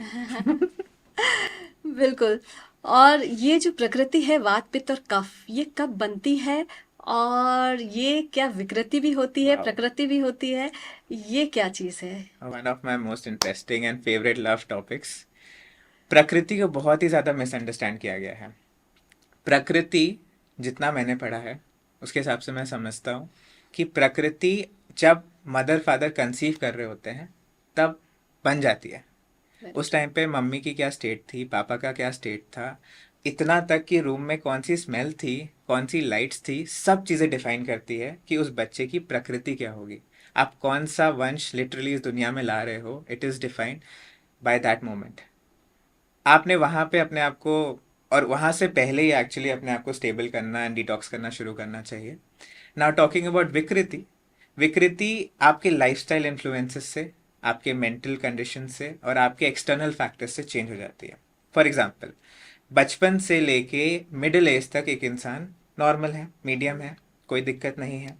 बिल्कुल। और ये जो प्रकृति है वात पित्त और कफ, ये कब बनती है और ये क्या विकृति भी होती है, वाओ, प्रकृति भी होती है, ये क्या चीज़ है? One of my most interesting and favourite love topics. प्रकृति को बहुत ही ज़्यादा मिसअंडरस्टैंड किया गया है। प्रकृति, जितना मैंने पढ़ा है उसके हिसाब से मैं समझता हूँ कि प्रकृति जब मदर फादर कंसीव कर रहे होते हैं तब बन जाती है। उस टाइम पे मम्मी की क्या स्टेट थी, पापा का क्या स्टेट था, इतना तक कि रूम में कौन सी स्मेल थी, कौन सी लाइट्स थी, सब चीज़ें डिफाइन करती है कि उस बच्चे की प्रकृति क्या होगी। आप कौन सा वंश लिटरली इस दुनिया में ला रहे हो, it is defined by that moment. आपने वहाँ पे अपने आप को, और वहाँ से पहले ही एक्चुअली अपने आप को स्टेबल करना एंड डिटॉक्स करना शुरू करना चाहिए। नाउ टॉकिंग अबाउट विकृति, विकृति आपके लाइफस्टाइल इन्फ्लुएंसेस से, आपके मेंटल कंडीशन से और आपके एक्सटर्नल फैक्टर्स से चेंज हो जाती है। फॉर एग्जांपल, बचपन से लेके मिडिल एज तक एक इंसान नॉर्मल है, मीडियम है, कोई दिक्कत नहीं है।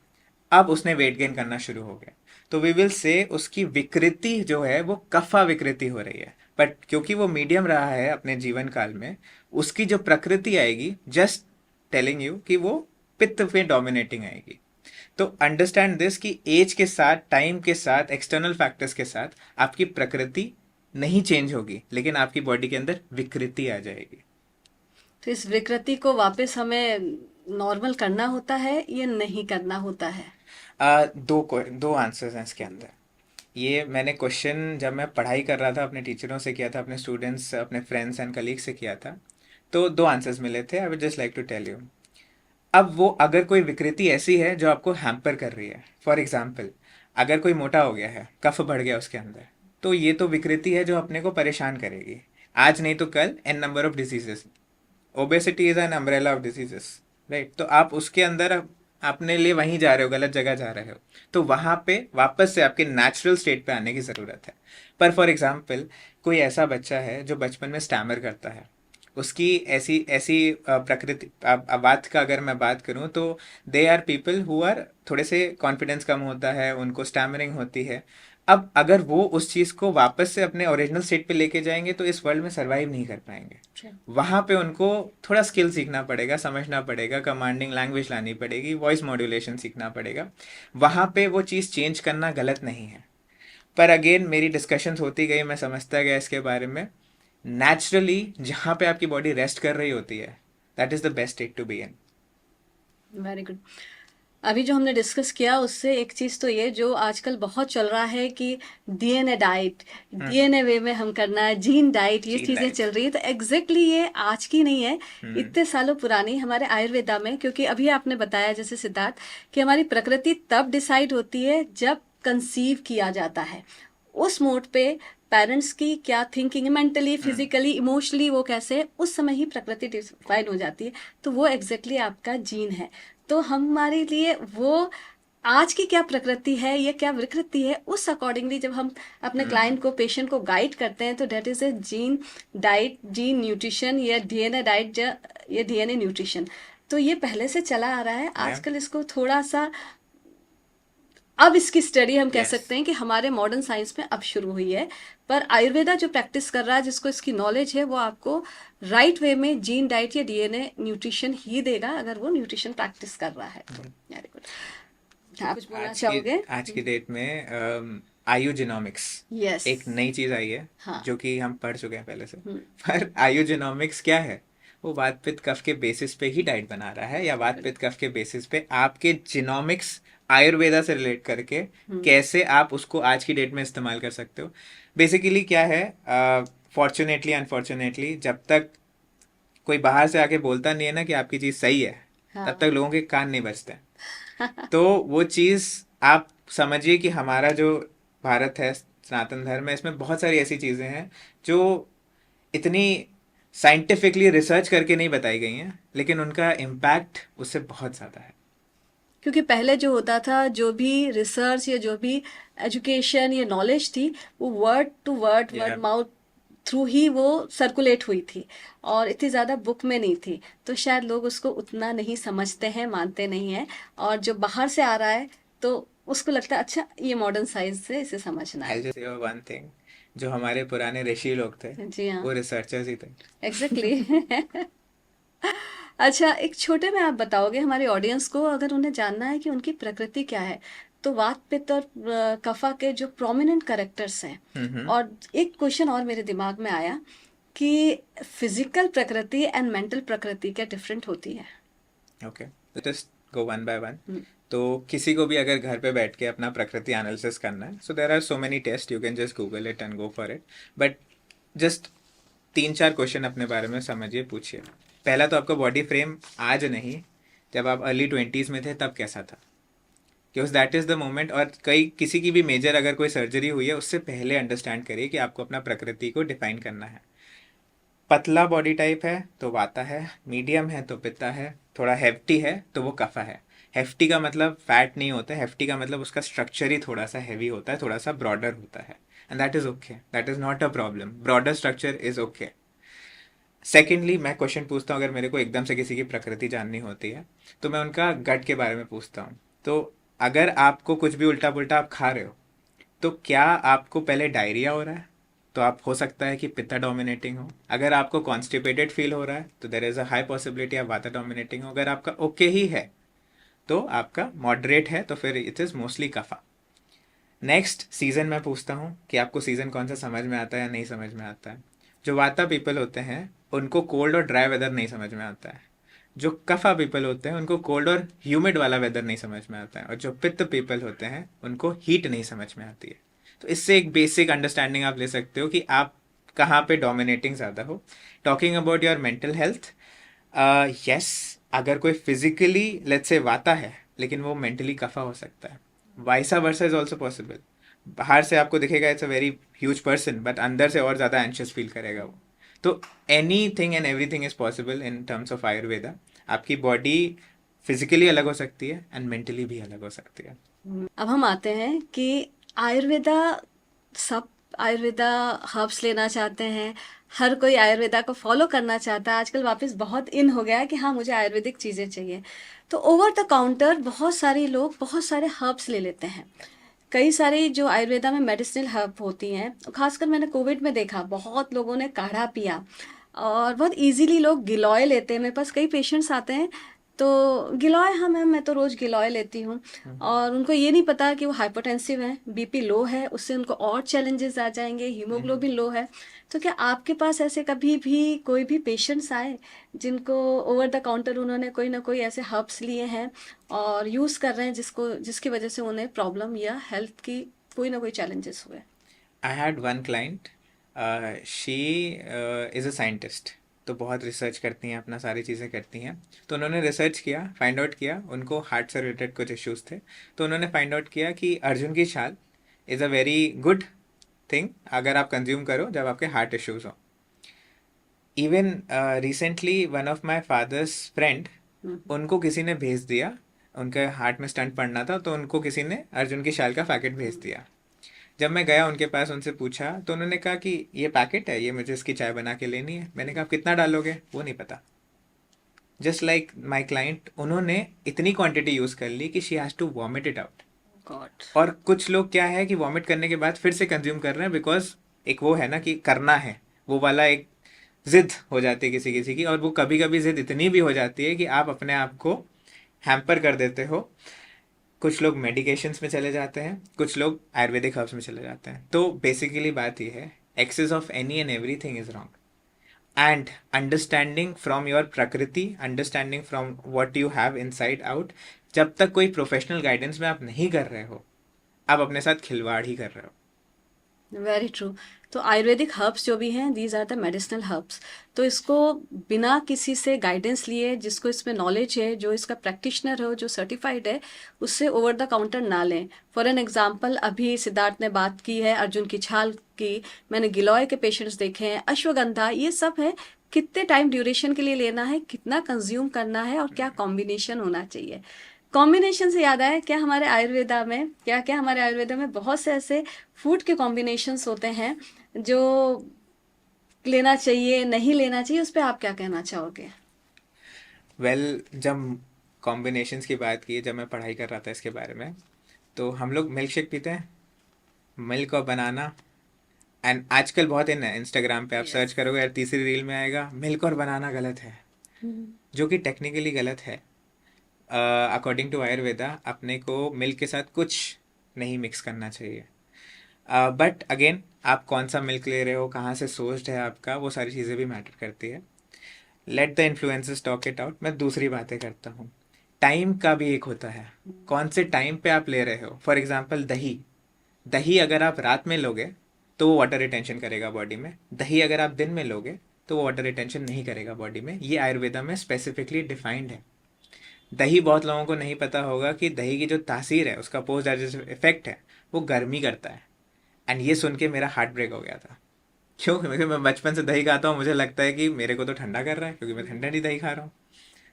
अब उसने वेट गेन करना शुरू हो गया, तो वी विल से उसकी विकृति जो है वो कफा विकृति हो रही है। बट क्योंकि वो मीडियम रहा है अपने जीवन काल में, उसकी जो प्रकृति आएगी, जस्ट टेलिंग यू कि वो पित्त पे डोमिनेटिंग आएगी। तो अंडरस्टैंड दिस कि एज के साथ, टाइम के साथ, एक्सटर्नल फैक्टर्स के साथ आपकी प्रकृति नहीं चेंज होगी, लेकिन आपकी बॉडी के अंदर विकृति आ जाएगी। तो इस विकृति को वापस हमें नॉर्मल करना होता है या नहीं करना होता है? दो आंसर्स हैं इसके अंदर। ये मैंने क्वेश्चन जब मैं पढ़ाई कर रहा था अपने टीचरों से किया था, अपने स्टूडेंट्स, अपने फ्रेंड्स एंड कलीग से किया था, तो दो आंसर्स मिले थे। I would just like to tell you. अब वो अगर कोई विकृति ऐसी है जो आपको हैम्पर कर रही है, फॉर एग्जाम्पल अगर कोई मोटा हो गया है, कफ बढ़ गया उसके अंदर, तो ये तो विकृति है जो अपने को परेशान करेगी, आज नहीं तो कल n number of diseases. Obesity is an umbrella of diseases, right? तो आप उसके अंदर अपने लिए वहीं जा रहे हो, गलत जगह जा रहे हो, तो वहां पे वापस से आपके नेचुरल स्टेट पे आने की ज़रूरत है। पर फॉर एग्जाम्पल कोई ऐसा बच्चा है जो बचपन में स्टैमर करता है, उसकी ऐसी ऐसी प्रकृति, बात का अगर मैं बात करूं तो there are people who are, थोड़े से कॉन्फिडेंस कम होता है, उनको स्टैमरिंग होती है। अब अगर वो उस चीज़ को वापस से अपने ओरिजिनल स्टेट पे लेके जाएंगे तो इस वर्ल्ड में सरवाइव नहीं कर पाएंगे। वहाँ पे उनको थोड़ा स्किल सीखना पड़ेगा, समझना पड़ेगा, कमांडिंग लैंग्वेज लानी पड़ेगी, वॉइस मॉड्यूलेशन सीखना पड़ेगा। वहाँ पे वो चीज़ चेंज करना गलत नहीं है। पर अगेन मेरी डिस्कशंस होती गई, मैं समझता गया इसके बारे में। नेचुरली जहाँ पे आपकी बॉडी रेस्ट कर रही होती है, that is the best state to be in. Very good. अभी जो हमने डिस्कस किया उससे एक चीज़ तो ये जो आजकल बहुत चल रहा है कि डीएनए डाइट, डीएनए वे में हम करना है, जीन डाइट, ये जीन चीज़ें डाइट। चल रही है। तो एग्जैक्टली ये आज की नहीं है, इतने सालों पुरानी हमारे आयुर्वेदा में, क्योंकि अभी आपने बताया जैसे सिद्धार्थ कि हमारी प्रकृति तब डिसाइड होती है जब कंसीव किया जाता है। उस मोड पे पेरेंट्स की क्या थिंकिंग, मेंटली, फिजिकली, इमोशनली, वो कैसे उस समय ही प्रकृति डिफाइन हो जाती है। तो वो एग्जैक्टली आपका जीन है। तो हमारे लिए वो आज की क्या प्रकृति है या क्या विकृति है, उस अकॉर्डिंगली जब हम अपने क्लाइंट को, पेशेंट को गाइड करते हैं, तो that is a gene diet, gene nutrition या डीएनए डाइट या डीएनए न्यूट्रिशन। तो ये पहले से चला आ रहा है, या आजकल इसको थोड़ा सा अब इसकी स्टडी हम कह यस सकते हैं कि हमारे मॉडर्न साइंस में अब शुरू हुई है। पर आयुर्वेदा जो प्रैक्टिस कर रहा है, जिसको इसकी नॉलेज है, वो आपको राइट वे में जीन डाइट या डीएनए न्यूट्रिशन ही देगा, अगर वो न्यूट्रिशन प्रैक्टिस कर रहा है तो। Very good. आप कुछ बोलना चाहोगे? आज की डेट में आयुजेनोमिक्स यस। एक नई चीज आई है हाँ। जो कि हम पढ़ चुके हैं पहले से। पर आयुजेनोमिक्स क्या है? वो वात पित्त कफ के बेसिस पे ही डाइट बना रहा है, या वात पित्त कफ के बेसिस पे आपके जिनोमिक्स आयुर्वेदा से रिलेट करके कैसे आप उसको आज की डेट में इस्तेमाल कर सकते हो। बेसिकली क्या है, फॉर्चुनेटली अनफॉर्चुनेटली, जब तक कोई बाहर से आके बोलता नहीं है ना कि आपकी चीज सही है, हाँ। तब तक लोगों के कान नहीं बजते। तो वो चीज आप समझिए कि हमारा जो भारत है, सनातन धर्म है, इसमें बहुत सारी ऐसी चीजें हैं जो इतनी साइंटिफिकली रिसर्च करके नहीं बताई गई हैं, लेकिन उनका इम्पैक्ट उससे बहुत ज्यादा है। क्योंकि पहले जो होता था, जो भी रिसर्च या जो भी एजुकेशन या नॉलेज थी, वो वर्ड टू वर्ड, वर्ड या माउथ थ्रू ही वो सर्कुलेट हुई थी, और इतनी ज़्यादा बुक में नहीं थी। तो शायद लोग उसको उतना नहीं समझते हैं, मानते नहीं हैं। और जो बाहर से आ रहा है, तो उसको लगता है अच्छा ये मॉडर्न साइंस से इसे समझना आई है। जस्ट वन थिंग, जो हमारे पुराने ऋषि लोग थे जी हाँ। वो रिसर्चर्स ही थे। एग्जैक्टली। अच्छा, एक छोटे में आप बताओगे हमारे ऑडियंस को, अगर उन्हें जानना है कि उनकी प्रकृति क्या है, तो वात पित्त और कफा के जो प्रोमिनेंट करेक्टर्स हैं। हम्म। और एक क्वेश्चन और मेरे दिमाग में आया कि फिजिकल प्रकृति एंड मेंटल प्रकृति क्या डिफरेंट होती है? Okay, just go one by one. Hmm. तो किसी को भी अगर घर पे बैठ के अपना प्रकृति एनालिसिस करना है, so there are so many test, you can just Google it and go for it. But just तीन चार क्वेश्चन अपने बारे में समझिए, पूछिए। पहला तो आपका बॉडी फ्रेम आज नहीं, जब आप अर्ली ट्वेंटीज़ में थे तब कैसा था, क्योंकि दैट इज़ द मोमेंट। और कई किसी की भी मेजर अगर कोई सर्जरी हुई है, उससे पहले अंडरस्टैंड करिए कि आपको अपना प्रकृति को डिफाइन करना है। पतला बॉडी टाइप है तो वाता है, मीडियम है तो पित्ता है, थोड़ा हेफ्टी है तो वो कफा है। हेफ्टी का मतलब फैट नहीं होता है, हेफ्टी का मतलब उसका स्ट्रक्चर ही थोड़ा सा हैवी होता है, थोड़ा सा ब्रॉडर होता है। And that is okay, that is not a problem, broader structure is okay. Secondly, मैं क्वेश्चन पूछता हूँ, अगर मेरे को एकदम से किसी की प्रकृति जाननी होती है तो मैं उनका गट के बारे में पूछता हूँ। तो अगर आपको कुछ भी उल्टा पुल्टा आप खा रहे हो, तो क्या आपको पहले डायरिया हो रहा है, तो आप हो सकता है कि पित्ता डोमिनेटिंग हो। अगर आपको कॉन्स्टिपेटेड फील हो रहा है तो there is a high possibility आप वाता डोमिनेटिंग हो। अगर आपका ओके ही है, तो आपका मॉडरेट है, तो फिर it is mostly kapha. Next season में पूछता हूँ कि आपको सीजन कौन सा समझ में आता है या नहीं समझ में आता है। जो वाता पीपल होते हैं उनको कोल्ड और ड्राई वेदर नहीं समझ में आता है। जो कफा पीपल होते हैं उनको कोल्ड और ह्यूमिड वाला वेदर नहीं समझ में आता है। और जो पित्त पीपल होते हैं उनको हीट नहीं समझ में आती है। तो इससे एक बेसिक अंडरस्टैंडिंग आप ले सकते हो कि आप कहाँ पे डोमिनेटिंग ज़्यादा हो। Talking about your mental health, yes, अगर कोई फिजिकली लेट्स से वाता है लेकिन वो मेंटली कफा हो सकता है। वाइसा वर्सा इज ऑल्सो पॉसिबल। बाहर से आपको दिखेगा it's a very huge person, but अंदर से और ज़्यादा एंशियस फील करेगा वो। तो any thing and every thing is possible in terms of Ayurveda. आपकी बॉडी फिजिकली अलग हो सकती है एंड मेंटली भी अलग हो सकती है। अब हम आते हैं कि आयुर्वेदा, सब आयुर्वेदा हर्ब्स लेना चाहते हैं, हर कोई आयुर्वेदा को फॉलो करना चाहता है। आजकल वापस बहुत इन हो गया है कि हाँ मुझे आयुर्वेदिक चीज़ें चाहिए। तो ओवर द काउंटर बहुत सारे लोग बहुत सारे हर्ब्स ले लेते हैं। कई सारी जो आयुर्वेदा में मेडिसिनल हर्ब होती हैं, खासकर मैंने कोविड में देखा बहुत लोगों ने काढ़ा पिया, और बहुत इजीली लोग गिलोय लेते हैं। मेरे पास कई पेशेंट्स आते हैं, तो गिलोय, हाँ मैम मैं तो रोज़ गिलोय लेती हूँ, और उनको ये नहीं पता कि वो हाइपोटेंसिव है, बीपी लो है, उससे उनको और चैलेंजेस आ जाएंगे, हीमोग्लोबिन लो है। तो क्या आपके पास ऐसे कभी भी कोई भी पेशेंट्स आए जिनको ओवर द काउंटर उन्होंने कोई ना कोई ऐसे हर्ब्स लिए हैं और यूज़ कर रहे हैं, जिसकी वजह से उन्हें प्रॉब्लम या हेल्थ की कोई ना कोई चैलेंजेस हुए? I had one client, she is a scientist, तो बहुत रिसर्च करती हैं, अपना सारी चीज़ें करती हैं। तो उन्होंने रिसर्च किया, फाइंड आउट किया, उनको हार्ट से रिलेटेड कुछ इश्यूज थे। तो उन्होंने फाइंड आउट किया कि अर्जुन की छाल is a very good thing अगर आप कंज्यूम करो जब आपके हार्ट इश्यूज हो। Even recently one of my father's friend, उनको किसी ने भेज दिया, उनके हार्ट में स्टंट पड़ना था, तो उनको किसी ने अर्जुन की छाल का पैकेट भेज दिया। जब मैं गया उनके पास, उनसे पूछा, तो उन्होंने कहा कि ये पैकेट है, ये मुझे इसकी चाय बना के लेनी है। मैंने कहा आप कितना डालोगे? वो नहीं पता। जस्ट लाइक माई क्लाइंट, उन्होंने इतनी क्वांटिटी यूज़ कर ली कि she has to vomit it out. God. और कुछ लोग क्या है कि वॉमिट करने के बाद फिर से कंज्यूम कर रहे हैं, बिकॉज एक वो है ना कि करना है, वो वाला एक जिद हो जाती है किसी किसी की, और वो कभी कभी जिद इतनी भी हो जाती है कि आप अपने आप को हैम्पर कर देते हो। कुछ लोग मेडिकेशंस में चले जाते हैं, कुछ लोग आयुर्वेदिक हर्ब्स में चले जाते हैं। तो बेसिकली बात ये है, excess of any and everything is wrong. And understanding from your prakriti, understanding from what you have inside out, जब तक कोई प्रोफेशनल गाइडेंस में आप नहीं कर रहे हो, आप अपने साथ खिलवाड़ ही कर रहे हो। Very true. तो आयुर्वेदिक हर्ब्स जो भी हैं, these are the medicinal herbs. तो इसको बिना किसी से गाइडेंस लिए, जिसको इसमें नॉलेज है, जो इसका प्रैक्टिशनर हो, जो सर्टिफाइड है, उससे ओवर द काउंटर ना लें। फॉर एन एग्जाम्पल, अभी सिद्धार्थ ने बात की है अर्जुन की छाल की, मैंने गिलोय के पेशेंट्स देखे हैं, अश्वगंधा, ये सब है। कितने टाइम ड्यूरेशन के लिए लेना है, कितना कंज्यूम करना है, और क्या कॉम्बिनेशन होना चाहिए। कॉम्बिनेशन से याद आया, क्या हमारे आयुर्वेदा में बहुत से ऐसे फूड के कॉम्बिनेशंस होते हैं जो लेना चाहिए, नहीं लेना चाहिए, उस पर आप क्या कहना चाहोगे? वेल, जब कॉम्बिनेशंस की बात की, जब मैं पढ़ाई कर रहा था इसके बारे में, तो हम लोग मिल्क शेक पीते हैं, मिल्क और बनाना। एंड आजकल बहुत इन है, इंस्टाग्राम पे आप सर्च यस। करोगे यार, तीसरी रील में आएगा मिल्क और बनाना गलत है, जो कि टेक्निकली गलत है। अकॉर्डिंग टू आयुर्वेदा, अपने को मिल्क के साथ कुछ नहीं मिक्स करना चाहिए। बट अगेन, आप कौन सा मिल्क ले रहे हो, कहाँ से सोर्स्ड है आपका, वो सारी चीज़ें भी मैटर करती है। Let the influencers talk it out, मैं दूसरी बातें करता हूँ। टाइम का भी एक होता है, कौन से टाइम पे आप ले रहे हो। फॉर एग्जाम्पल दही, दही अगर आप रात में लोगे तो वो वाटर रिटेंशन करेगा बॉडी में, दही अगर आप दिन में लोगे तो वो वाटर रिटेंशन नहीं करेगा बॉडी में। ये आयुर्वेदा में स्पेसिफिकली डिफाइंड है। दही, बहुत लोगों को नहीं पता होगा कि दही की जो तासीर है, उसका पोस्ट डाइजेस्टिव इफेक्ट है, वो गर्मी करता है। एंड ये सुन के मेरा हार्ट ब्रेक हो गया था। क्यों? क्योंकि मैं बचपन से दही खाता हूँ, मुझे लगता है कि मेरे को तो ठंडा कर रहा है, क्योंकि मैं ठंडा नहीं दही खा रहा हूँ।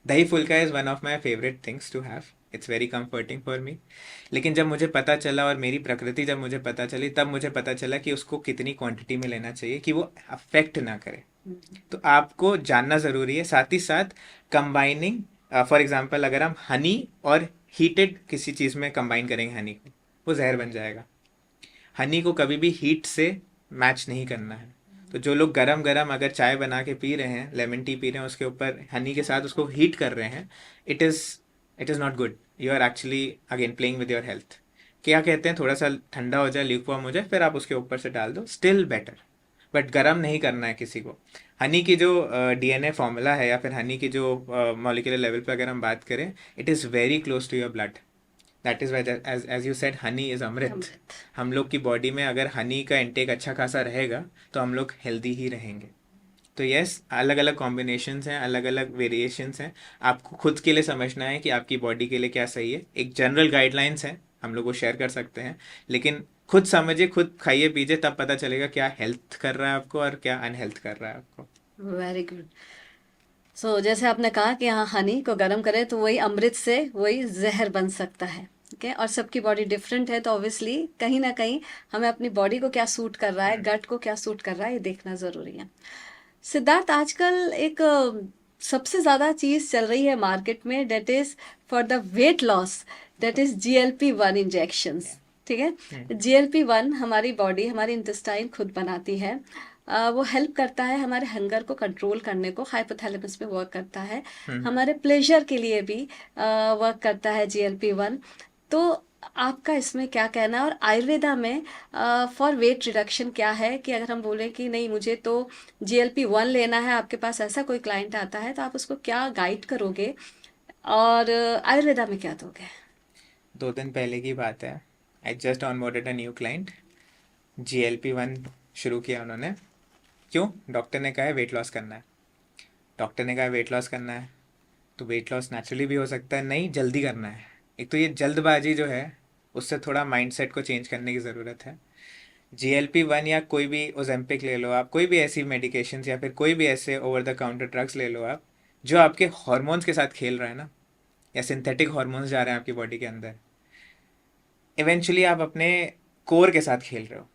Dahi phulka is one of my favourite things to have, it's very comforting for me. लेकिन जब मुझे पता चला, और मेरी प्रकृति जब मुझे पता चली, तब मुझे पता चला कि उसको कितनी क्वांटिटी में लेना चाहिए कि वो अफेक्ट ना करे। तो आपको जानना ज़रूरी है। साथ ही साथ कंबाइनिंग, फॉर एग्जांपल अगर हम हनी और हीटेड किसी चीज़ में कंबाइन करेंगे हनी को, वो जहर बन जाएगा। हनी को कभी भी हीट से मैच नहीं करना है। तो जो लोग गरम गरम अगर चाय बना के पी रहे हैं, लेमन टी पी रहे हैं, उसके ऊपर हनी के साथ उसको हीट कर रहे हैं, it is it is not good. You are actually again playing with your health. क्या कहते हैं, थोड़ा सा ठंडा हो जाए, ल्यूकवार्म हो जाए, फिर आप उसके ऊपर से डाल दो, स्टिल बेटर। बट गरम नहीं करना है किसी को। हनी की जो डीएनए फॉर्मूला है, या फिर हनी की जो मॉलिक्यूलर लेवल पे अगर हम बात करें, it is very close to your blood. That is why, as you said, honey is amrit. Amrit. हम लोग की बॉडी में अगर हनी का इंटेक अच्छा खासा रहेगा, तो हम लोग हेल्दी ही रहेंगे। तो यस, अलग अलग कॉम्बिनेशंस हैं, अलग अलग वेरिएशंस हैं। आपको खुद के लिए समझना है कि आपकी बॉडी के लिए क्या सही है। एक जनरल गाइडलाइंस है, हम लोग वो शेयर कर सकते हैं, लेकिन खुद समझिए, खुद खाइए पीजिए, तब पता चलेगा क्या हेल्थ कर रहा है आपको और क्या अनहेल्थ कर रहा है आपको। Very good. सो जैसे आपने कहा कि हाँ, हनी को गर्म करें तो वही अमृत से वही जहर बन सकता है। ठीक है, और सबकी बॉडी डिफरेंट है, तो ऑब्वियसली कहीं ना कहीं हमें अपनी बॉडी को क्या सूट कर रहा है, गट को क्या सूट कर रहा है, ये देखना ज़रूरी है। सिद्धार्थ, आजकल एक सबसे ज़्यादा चीज़ चल रही है मार्केट में, that is for the weight loss, that is GLP-1 injections. ठीक है, GLP-1 हमारी बॉडी, हमारी इंटेस्टाइन खुद बनाती है। वो हेल्प करता है हमारे हंगर को कंट्रोल करने को, हाइपोथैलेमस पे वर्क करता है, हमारे प्लेजर के लिए भी वर्क करता है GLP-1। तो आपका इसमें क्या कहना है, और आयुर्वेदा में फॉर वेट रिडक्शन क्या है, कि अगर हम बोलें कि नहीं मुझे तो GLP-1 लेना है, आपके पास ऐसा कोई क्लाइंट आता है, तो आप उसको क्या गाइड करोगे, और आयुर्वेदा में क्या दोगे? 2 दिन पहले की बात है, I just onboarded a new client. GLP-1 शुरू किया उन्होंने। क्यों? डॉक्टर ने कहा है वेट लॉस करना है। डॉक्टर ने कहा है वेट लॉस करना है, तो वेट लॉस नेचुरली भी हो सकता है, नहीं जल्दी करना है। एक तो ये जल्दबाजी जो है, उससे थोड़ा माइंडसेट को चेंज करने की ज़रूरत है। GLP-1 या कोई भी ओजेम्पिक ले लो आप, कोई भी ऐसी मेडिकेशन या फिर कोई भी ऐसे ओवर द काउंटर ड्रग्स ले लो आप, जो आपके हॉर्मोन्स के साथ खेल रहा है ना, या सिंथेटिक हॉर्मोन्स जा रहे हैं आपकी बॉडी के अंदर, इवेंचुअली आप अपने कोर के साथ खेल रहे हो।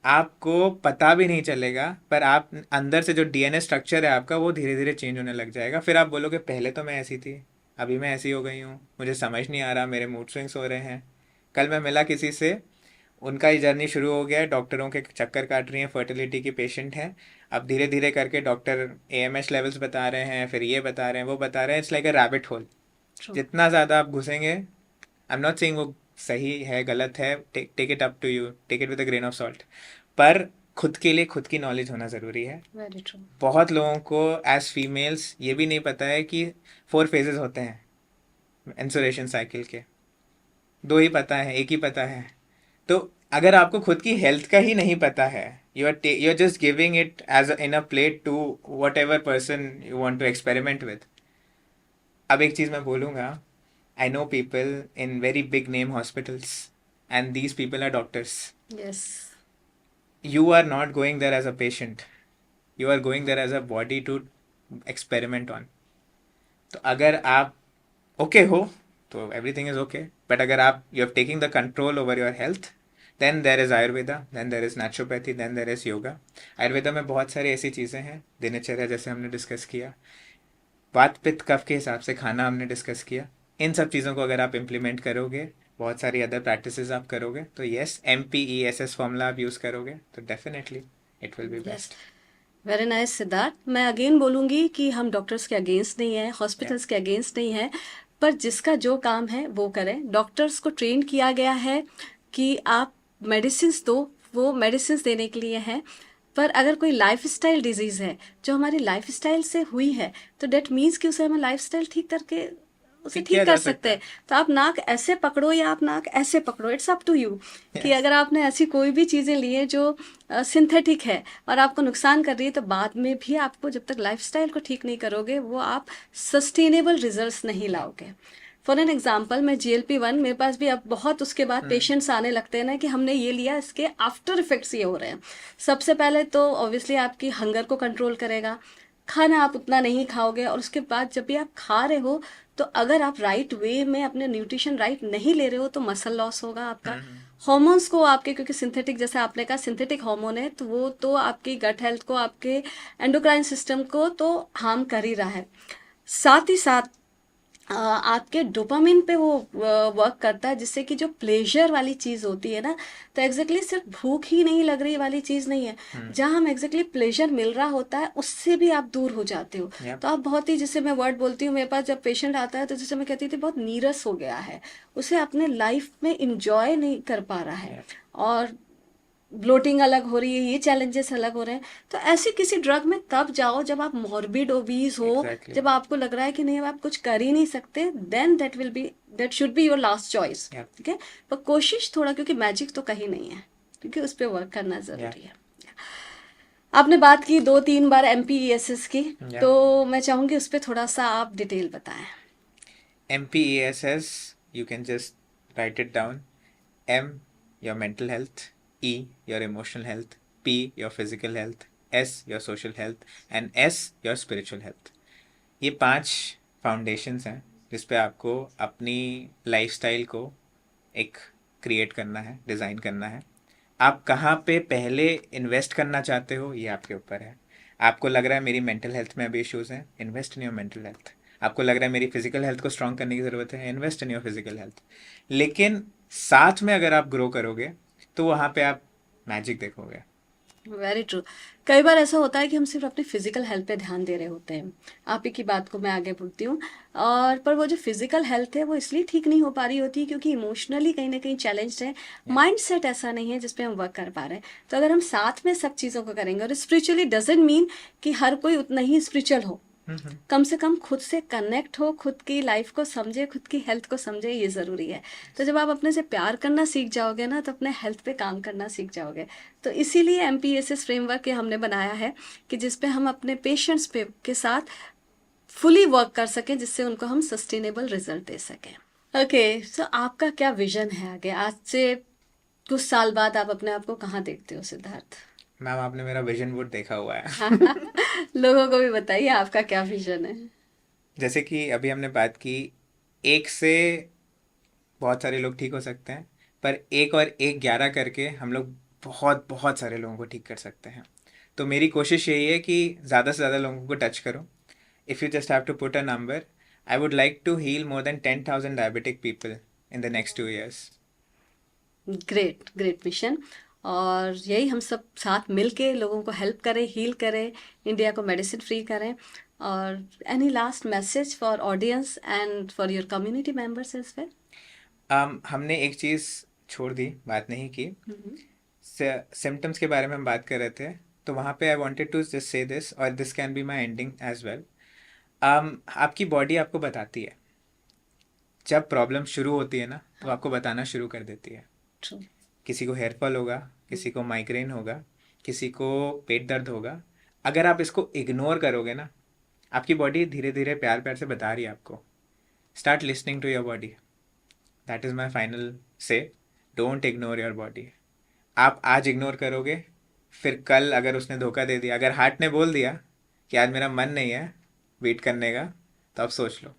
आपको पता भी नहीं चलेगा, पर आप अंदर से जो डीएनए स्ट्रक्चर है आपका वो धीरे धीरे चेंज होने लग जाएगा। फिर आप बोलोगे पहले तो मैं ऐसी थी, अभी मैं ऐसी हो गई हूँ, मुझे समझ नहीं आ रहा, मेरे मूड स्विंग्स हो रहे हैं। कल मैं मिला किसी से, उनका ही जर्नी शुरू हो गया है, डॉक्टरों के चक्कर काट रही हैं, फर्टिलिटी की पेशेंट हैं। अब धीरे धीरे करके डॉक्टर एएमएच लेवल्स बता रहे हैं, फिर ये बता रहे हैं, वो बता रहे हैं। It's like a rabbit hole. True. जितना ज़्यादा आप घुसेंगे, आई एम नॉट सेइंग वो सही है गलत है, take it up to you, take it with a grain of salt, पर खुद के लिए खुद की नॉलेज होना ज़रूरी है। Very true. बहुत लोगों को एज फीमेल्स ये भी नहीं पता है कि 4 फेजेस होते हैं मेंस्ट्रुएशन साइकिल के। 2 ही पता है, एक ही पता है। तो अगर आपको खुद की हेल्थ का ही नहीं पता है, you are just giving it as in a plate to whatever person you want to experiment with. अब एक चीज़ मैं बोलूँगा, I know people in very big name hospitals and these people are doctors. Yes. You are not going there as a patient, you are going there as a body to experiment on. तो अगर आप okay हो तो everything is okay, but अगर आप you have taking the control over your health, then there is Ayurveda, then there is naturopathy, then there is yoga. Ayurveda में बहुत सारी ऐसी चीज़ें हैं, दिनचर्या जैसे हमने डिस्कस किया, वात पित्त कफ के हिसाब से खाना हमने डिस्कस किया। इन सब चीज़ों को अगर आप इम्प्लीमेंट करोगे, बहुत सारी अदर प्रैक्टिसेस आप करोगे, तो यस MPESS फॉर्मूला आप यूज़ करोगे तो definitely it will be yes. Best. Very nice Siddharth. मैं अगेन बोलूँगी कि हम डॉक्टर्स के अगेंस्ट नहीं हैं, या हॉस्पिटल्स के अगेंस्ट नहीं हैं, पर जिसका जो काम है वो करें। डॉक्टर्स को ट्रेन किया गया है कि आप मेडिसिन्स दो, वो मेडिसिन्स देने के लिए हैं। पर अगर कोई लाइफस्टाइल डिजीज़ है जो हमारी लाइफस्टाइल से हुई है, तो डेट मीन्स कि उसे हमें लाइफस्टाइल ठीक करके उसे ठीक ठीक किया कर जा सकते सकता हैं। है। तो आप नाक ऐसे पकड़ो या आप नाक ऐसे पकड़ो, इट्स अप टू यू। कि यस, अगर आपने ऐसी कोई भी चीज़ें ली हैं जो सिंथेटिक है और आपको नुकसान कर रही है, तो बाद में भी आपको जब तक लाइफस्टाइल को ठीक नहीं करोगे, वो आप सस्टेनेबल रिजल्ट्स नहीं लाओगे। फॉर एन एग्जाम्पल, मैं GLP-1, मेरे पास भी अब बहुत उसके बाद पेशेंट्स आने लगते हैं ना कि हमने ये लिया, इसके आफ्टर इफेक्ट्स ये हो रहे हैं। सबसे पहले तो ऑब्वियसली आपकी हंगर को कंट्रोल करेगा, खाना आप उतना नहीं खाओगे, और उसके बाद जब भी आप खा रहे हो, तो अगर आप राइट वे में अपने न्यूट्रिशन राइट नहीं ले रहे हो, तो मसल लॉस होगा आपका। हॉर्मोन्स को आपके, क्योंकि सिंथेटिक, जैसे आपने कहा सिंथेटिक हार्मोन है, तो वो तो आपकी गट हेल्थ को, आपके एंडोक्राइन सिस्टम को तो हार्म कर ही रहा है। साथ ही साथ आपके डोपामिन पे वो वर्क करता है, जिससे कि जो प्लेजर वाली चीज़ होती है ना, तो एग्जैक्टली सिर्फ भूख ही नहीं लग रही वाली चीज़ नहीं है। जहाँ हम एग्जैक्टली प्लेजर मिल रहा होता है, उससे भी आप दूर हो जाते हो। यप, तो आप बहुत ही, जैसे मैं वर्ड बोलती हूँ, मेरे पास जब पेशेंट आता है तो जैसे मैं कहती थी, बहुत नीरस हो गया है, उसे अपने लाइफ में इंजॉय नहीं कर पा रहा है, यप, और ब्लोटिंग अलग हो रही है, ये चैलेंजेस अलग हो रहे हैं। तो ऐसी किसी ड्रग में तब जाओ जब आप मॉर्बिड ओबीज हो, एग्जैक्टली, जब आपको लग रहा है कि नहीं, अब आप कुछ कर ही नहीं सकते, then that should be your last choice. Yup, ठीक है। पर कोशिश थोड़ा, क्योंकि मैजिक तो कहीं नहीं है, क्योंकि उस पर वर्क करना यप, ज़रूरी है। आपने बात की 2-3 बार MPESS की, यप। तो मैं चाहूँगी उस पर थोड़ा सा आप डिटेल बताएं। MPESS, you can just write it down. M, your mental health. E, your emotional health. P, your physical health. S, your social health. And S, your spiritual health. ये 5 फाउंडेशंस हैं जिस पे आपको अपनी लाइफस्टाइल को एक create करना है, डिज़ाइन करना है। आप कहाँ पे पहले इन्वेस्ट करना चाहते हो, ये आपके ऊपर है। आपको लग रहा है मेरी मेंटल हेल्थ में अभी इश्यूज़ हैं, invest in your mental health. आपको लग रहा है मेरी फिजिकल हेल्थ को स्ट्रॉन्ग करने की ज़रूरत है, invest in your physical health. लेकिन साथ में अगर आप ग्रो करोगे तो वहाँ पे आप मैजिक देखोगे। Very true. कई बार ऐसा होता है कि हम सिर्फ अपनी फिजिकल हेल्थ पे ध्यान दे रहे होते हैं। आप ही की बात को मैं आगे बढ़ती हूँ, और पर वो जो फिजिकल हेल्थ है वो इसलिए ठीक नहीं हो पा रही होती, क्योंकि इमोशनली कहीं ना कहीं चैलेंज्ड है, या माइंड सेट ऐसा नहीं है जिसपे हम वर्क कर पा रहे हैं। तो अगर हम साथ में सब चीज़ों को करेंगे, और स्पिरिचुअली डजेंट मीन कि हर कोई उतना ही स्पिरिचुअल हो, कम से कम खुद से कनेक्ट हो, खुद की लाइफ को समझे, खुद की हेल्थ को समझे, ये ज़रूरी है। तो जब आप अपने से प्यार करना सीख जाओगे ना, तो अपने हेल्थ पे काम करना सीख जाओगे। तो इसीलिए MPESS फ्रेमवर्क ये हमने बनाया है, कि जिस पे हम अपने पेशेंट्स पे के साथ फुली वर्क कर सकें, जिससे उनको हम सस्टेनेबल रिजल्ट दे सकें। ओके, सो आपका क्या विजन है आगे? आज से कुछ साल बाद आप अपने आप को कहाँ देखते हो सिद्धार्थ? मैम, आपने मेरा विजन बोर्ड देखा हुआ है। लोगों को भी बताइए आपका क्या विजन है। जैसे कि अभी हमने बात की, एक से बहुत सारे लोग ठीक हो सकते हैं, पर एक और एक 11 करके हम लोग बहुत बहुत सारे लोगों को ठीक कर सकते हैं। तो मेरी कोशिश यही है कि ज़्यादा से ज़्यादा लोगों को टच करो। If you just have to put a number, I would like to heal more than 10,000 diabetic people in the next 2 years। Great great mission. और यही हम सब साथ मिल के लोगों को हेल्प करें, हील करें, इंडिया को मेडिसिन फ्री करें। और any last message for audience and for your community members as well? हमने एक चीज़ छोड़ दी, बात नहीं की। सिम्टम्स के बारे में हम बात कर रहे थे, तो वहाँ पे I wanted to just say this, और this can be my ending as well. आपकी बॉडी आपको बताती है, जब प्रॉब्लम शुरू होती है ना, तो आपको बताना शुरू कर देती है। ट्रू। किसी को हेयर फॉल होगा, किसी को माइग्रेन होगा, किसी को पेट दर्द होगा। अगर आप इसको इग्नोर करोगे ना, आपकी बॉडी धीरे धीरे प्यार प्यार से बता रही है आपको। Start listening to your body, that is my final say. Don't ignore your body. आप आज इग्नोर करोगे, फिर कल अगर उसने धोखा दे दिया, अगर हार्ट ने बोल दिया कि आज मेरा मन नहीं है वेट करने का, तो आप सोच लो